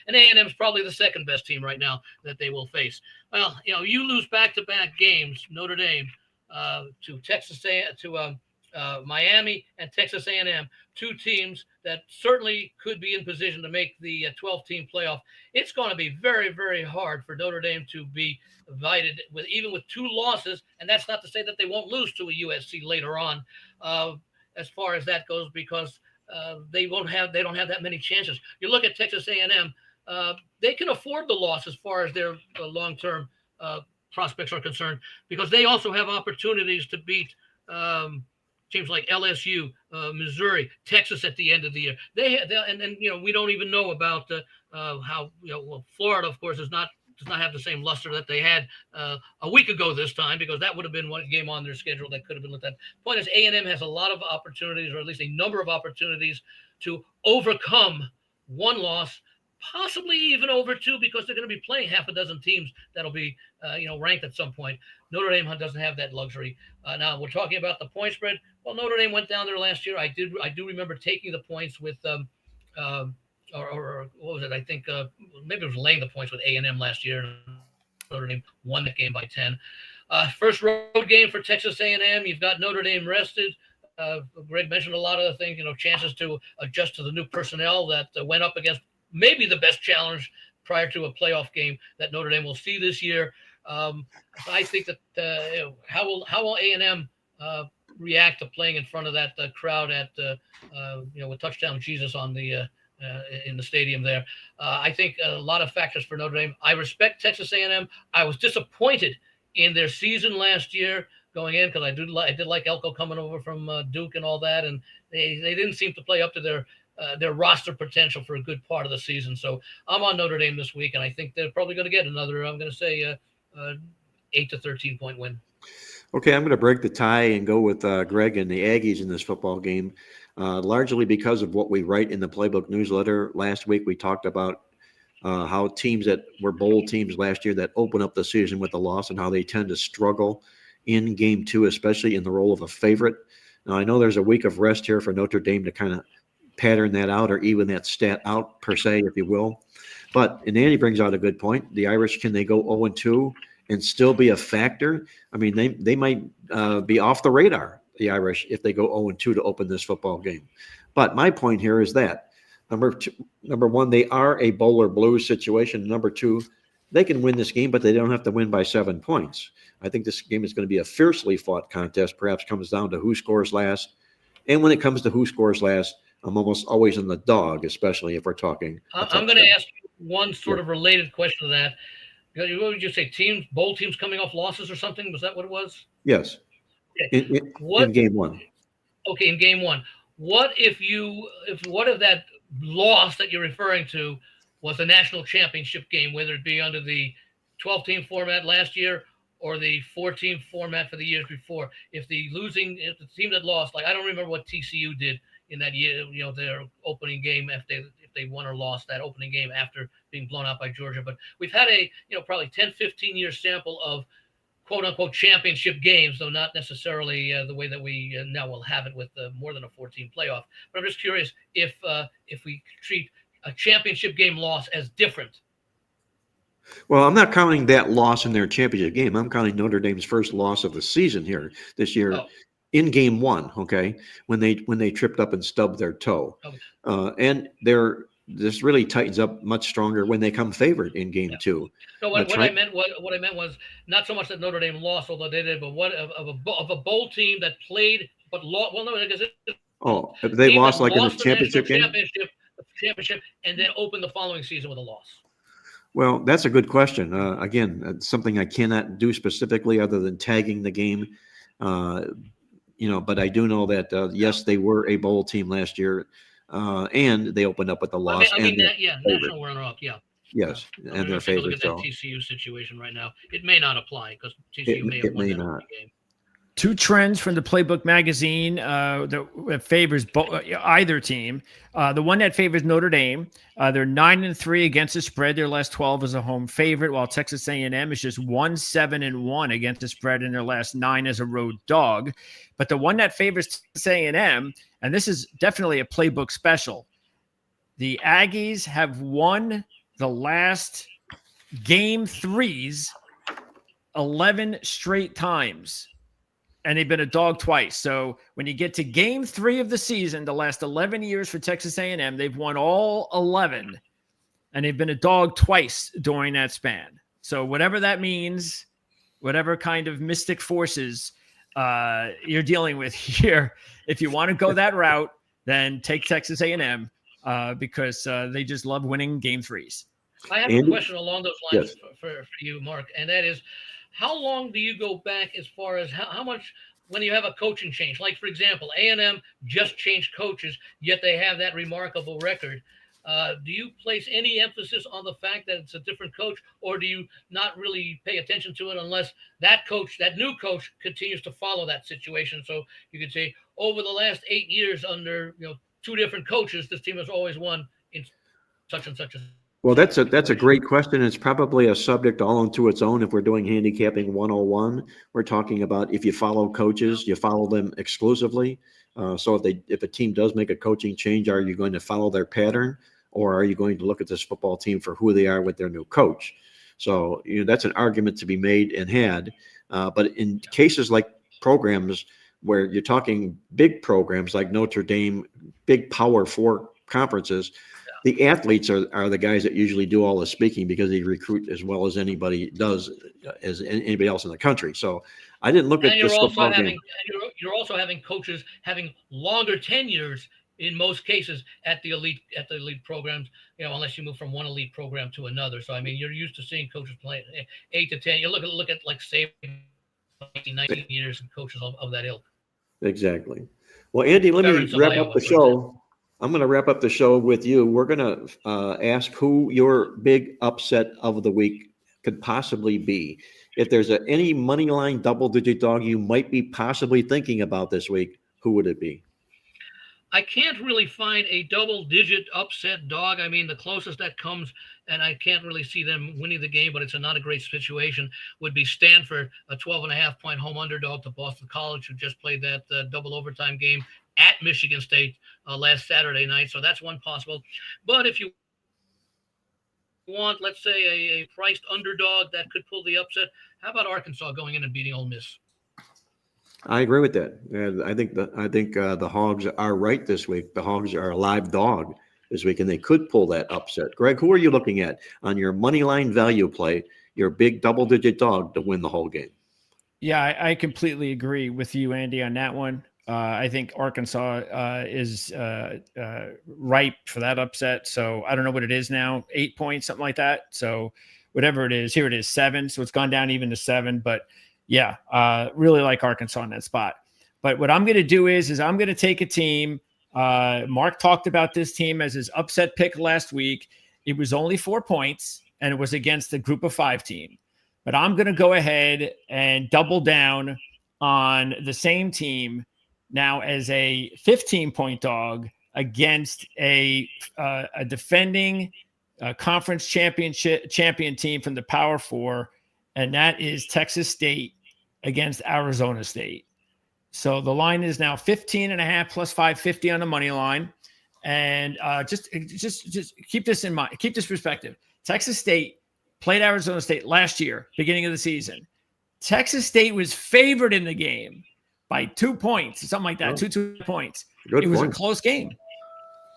And A&M is probably the second best team right now that they will face. Well, you lose back-to-back games, Notre Dame, to Texas to Miami and Texas A&M, 2 teams that certainly could be in position to make the 12-team playoff. It's going to be very, very hard for Notre Dame to be invited even with 2 losses, and that's not to say that they won't lose to a USC later on, as far as that goes, because they don't have that many chances. You look at Texas A&M, they can afford the loss as far as their long-term prospects are concerned, because they also have opportunities to beat teams like LSU, Missouri, Texas at the end of the year. And we don't even know about how Florida, of course, does not have the same luster that they had a week ago this time, because that would have been one game on their schedule that could have been looked at. Point is, A&M has a lot of opportunities, or at least a number of opportunities, to overcome one loss, possibly even over 2, because they're going to be playing half a dozen teams that'll be, ranked at some point. Notre Dame doesn't have that luxury. Now we're talking about the point spread. Well, Notre Dame went down there last year. I do remember taking the points with, or what was it? I think maybe it was laying the points with A&M last year. Notre Dame won that game by 10. First road game for Texas A&M. You've got Notre Dame rested. Greg mentioned a lot of the things, chances to adjust to the new personnel that went up against maybe the best challenge prior to a playoff game that Notre Dame will see this year. I think that how will A&M react to playing in front of that crowd at with Touchdown Jesus on the in the stadium there? I think a lot of factors for Notre Dame. I respect Texas A&M. I was disappointed in their season last year going in, because I did like Elko coming over from Duke and all that, and they didn't seem to play up to their roster potential for a good part of the season. So I'm on Notre Dame this week, and I think they're probably going to get another, I'm going to say, 8 to 13 point win. Okay, I'm going to break the tie and go with Greg and the Aggies in this football game, largely because of what we write in the Playbook newsletter. Last week we talked about how teams that were bowl teams last year that open up the season with a loss and how they tend to struggle in game 2, especially in the role of a favorite. Now, I know there's a week of rest here for Notre Dame to kind of pattern that out or even that stat out, per se, if you will. But, and Andy brings out a good point. The Irish, can they go 0-2 and still be a factor? I mean, they might be off the radar, the Irish, if they go 0-2 to open this football game. But my point here is that, number one, they are a bowl or blues situation. Number two, they can win this game, but they don't have to win by 7 points. I think this game is going to be a fiercely fought contest. Perhaps comes down to who scores last. And when it comes to who scores last, I'm almost always in the dog, especially if we're talking. I'm going to ask you one sort of related question to that. What would you say? Bowl teams coming off losses or something? Was that what it was? Yes. Okay. In game 1. Okay, in game 1. What if that loss that you're referring to was a national championship game, whether it be under the 12-team format last year or the 4-team format for the years before? If the team that lost, like I don't remember what TCU did in that year, their opening game, if they won or lost that opening game after being blown out by Georgia. But we've had a probably 10-15 year sample of quote unquote championship games, though not necessarily the way that we now will have it with more than a 14 playoff. But I'm just curious if we treat a championship game loss as different. Well, I'm not counting that loss in their championship game. I'm counting Notre Dame's first loss of the season here this year in game 1. Okay, when they tripped up and stubbed their toe, and this really tightens up much stronger when they come favored in game 2. No, what I meant was not so much that Notre Dame lost, although they did, but what of a bowl team that played but lost. Well, no, because if they lost like in the championship game. Championship, and then open the following season with a loss. Well, that's a good question. Again, something I cannot do specifically other than tagging the game. But I do know that yes, they were a bowl team last year, and they opened up with a loss. National runner-up, yeah. Yes, and their favorite. Look at that TCU situation right now. It may not apply because TCU may have won that game. 2 trends from the Playbook magazine that favors either team. The one that favors Notre Dame, they're 9-3 against the spread. Their last 12 as a home favorite, while Texas A&M is just 1-7-1 against the spread in their last 9 as a road dog. But the one that favors Texas A&M, and this is definitely a Playbook special, the Aggies have won the last game 3s 11 straight times. And they've been a dog twice. So when you get to game 3 of the season, the last 11 years for Texas A&M, they've won all 11, and they've been a dog twice during that span. So whatever that means, whatever kind of mystic forces you're dealing with here, if you want to go that route, then take Texas A&M because they just love winning game 3s. I have a question along those lines for you, Mark, and that is, how long do you go back as far as how much when you have a coaching change? Like, for example, A&M just changed coaches, yet they have that remarkable record. Do you place any emphasis on the fact that it's a different coach, or do you not really pay attention to it unless that new coach continues to follow that situation? So you could say over the last 8 years under 2 different coaches, this team has always won in such and such a. Well, that's a great question. It's probably a subject all unto its own. If we're doing handicapping 101, we're talking about if you follow coaches, you follow them exclusively. So if a team does make a coaching change, are you going to follow their pattern, or are you going to look at this football team for who they are with their new coach? So that's an argument to be made and had. But in cases like programs where you're talking big programs like Notre Dame, big Power 4 conferences, the athletes are the guys that usually do all the speaking because they recruit as well as anybody does, as anybody else in the country. So I didn't look at this football game. You're also having coaches having longer tenures in most cases at the elite programs, unless you move from one elite program to another. So I mean, you're used to seeing coaches play 8 to 10. You look at like say 19 years of coaches of that ilk. Exactly. Well, Andy, let me wrap up the show. I'm going to wrap up the show with you. We're going to ask who your big upset of the week could possibly be. If there's any money line double-digit dog you might be possibly thinking about this week, who would it be? I can't really find a double-digit upset dog. I mean, the closest that comes, and I can't really see them winning the game, but it's not a great situation, would be Stanford, a 12.5-point home underdog to Boston College, who just played that double overtime game at Michigan State last Saturday night. So that's one possible. But if you want, let's say, a priced underdog that could pull the upset, how about Arkansas going in and beating Ole Miss? I agree with that. I think the Hogs are right this week. The Hogs are a live dog this week, and they could pull that upset. Greg, who are you looking at on your money line value play, your big double-digit dog to win the whole game? Yeah, I completely agree with you, Andy, on that one. I think Arkansas is ripe for that upset. So I don't know what it is now, 8 points, something like that. So whatever it is, here it is 7. So it's gone down even to 7. But yeah, really like Arkansas in that spot. But what I'm going to do is I'm going to take a team. Mark talked about this team as his upset pick last week. It was only 4 points, and it was against the group of 5 team. But I'm going to go ahead and double down on the same team now as a 15-point dog against a defending conference champion team from the Power 4, and that is Texas State against Arizona State. So the line is now 15.5 plus 550 on the money line. And just keep this in mind. Keep this perspective. Texas State played Arizona State last year, beginning of the season. Texas State was favored in the game by 2 points, something like that, 2 points. Good it was point. a close game.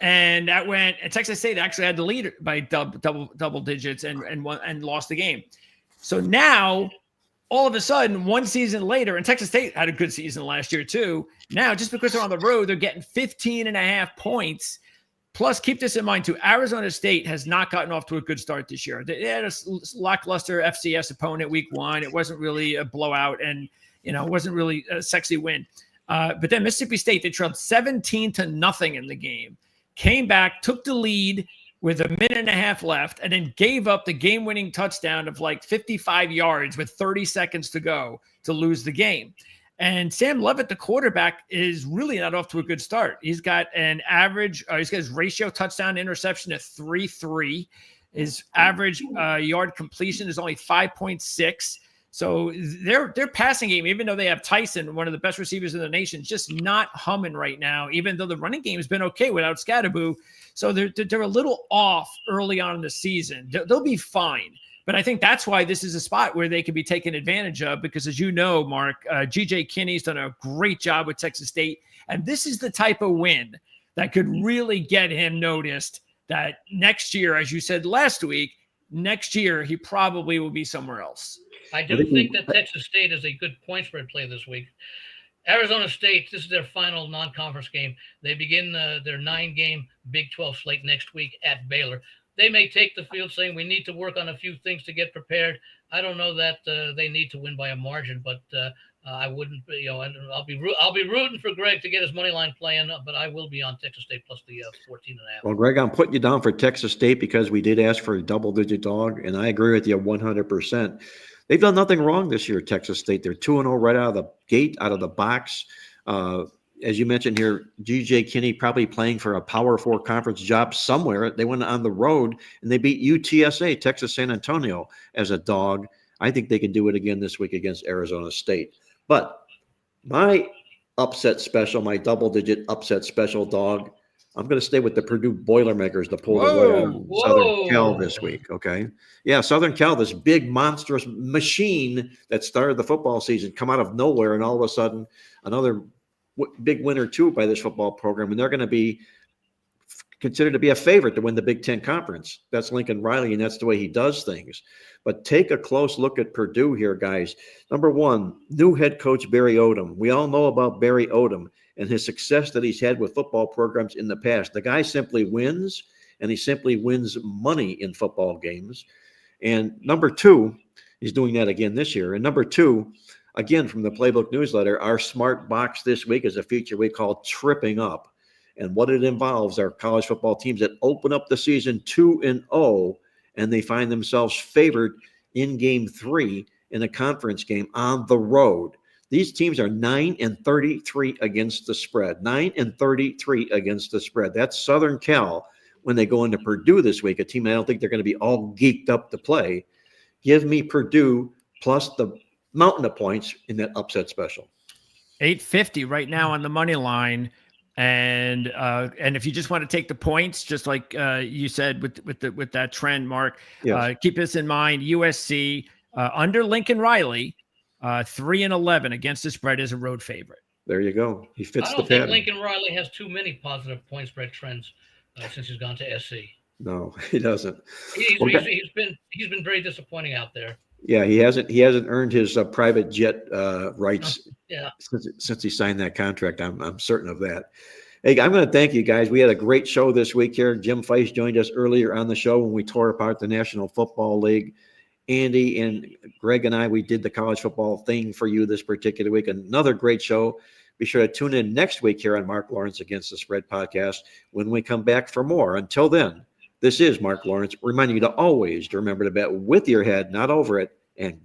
And that went, and Texas State actually had the lead by double digits and lost the game. So now, all of a sudden, one season later, and Texas State had a good season last year too. Now, just because they're on the road, they're getting 15.5 points. Plus, keep this in mind too, Arizona State has not gotten off to a good start this year. They had a lackluster FCS opponent week 1. It wasn't really a blowout, and it wasn't really a sexy win. But then Mississippi State, they trailed 17-0 in the game. Came back, took the lead with a minute and a half left, and then gave up the game-winning touchdown of like 55 yards with 30 seconds to go to lose the game. And Sam Levitt, the quarterback, is really not off to a good start. He's got an average, he's got his ratio touchdown interception at 3.3. His average yard completion is only 5.6. So their passing game, even though they have Tyson, one of the best receivers in the nation, just not humming right now, even though the running game has been okay without Scadaboo. So they're a little off early on in the season. They'll be fine. But I think that's why this is a spot where they can be taken advantage of because, as you know, Mark, G.J. Kinney's done a great job with Texas State. And this is the type of win that could really get him noticed that next year, as you said last week, next year he probably will be somewhere else. I do think that Texas State is a good point spread play this week. Arizona State, this is their final non-conference game. They begin their 9-game Big 12 slate next week at Baylor. They may take the field saying we need to work on a few things to get prepared. I don't know that they need to win by a margin, but I wouldn't, I'll be rooting for Greg to get his money line playing, but I will be on Texas State plus the 14.5. Well, Greg, I'm putting you down for Texas State because we did ask for a double-digit dog, and I agree with you 100%. They've done nothing wrong this year, Texas State. They're 2-0 right out of the gate, out of the box. as you mentioned here, G.J. Kinney probably playing for a Power 4 conference job somewhere. They went on the road and they beat UTSA, Texas San Antonio, as a dog. I think they can do it again this week against Arizona State. But my upset special, my double-digit upset special dog, I'm going to stay with the Purdue Boilermakers to pull away on Southern Cal this week, okay? Yeah, Southern Cal, this big, monstrous machine that started the football season, come out of nowhere, and all of a sudden, another big winner, too, by this football program, and they're going to be considered to be a favorite to win the Big Ten Conference. That's Lincoln Riley, and that's the way he does things. But take a close look at Purdue here, guys. Number one, new head coach Barry Odom. We all know about Barry Odom and his success that he's had with football programs in the past. The guy simply wins, and he simply wins money in football games. And number two, he's doing that again this year. And number two, again, from the Playbook newsletter, our smart box this week is a feature we call Tripping Up. And what it involves are college football teams that open up the season 2-0, and they find themselves favored in game 3 in a conference game on the road. These teams are 9-33 against the spread. 9-33 against the spread. That's Southern Cal when they go into Purdue this week, a team I don't think they're going to be all geeked up to play. Give me Purdue plus the mountain of points in that upset special. 850 right now on the money line. And if you just want to take the points, just like you said with that trend, Mark, yes. Keep this in mind. USC under Lincoln Riley, 3-11 against the spread is a road favorite. There you go. He fits I the don't think pattern. Lincoln Riley has too many positive point spread trends since he's gone to SC. No, he doesn't. He's been very disappointing out there. Yeah, he hasn't earned his private jet rights Yeah. since he signed that contract. I'm certain of that. Hey, I'm going to thank you guys. We had a great show this week here. Jim Feist joined us earlier on the show when we tore apart the National Football League. Andy and Greg and I, we did the college football thing for you this particular week. Another great show. Be sure to tune in next week here on Mark Lawrence Against the Spread podcast when we come back for more. Until then, this is Mark Lawrence reminding you to always remember to bet with your head, not over it, and good.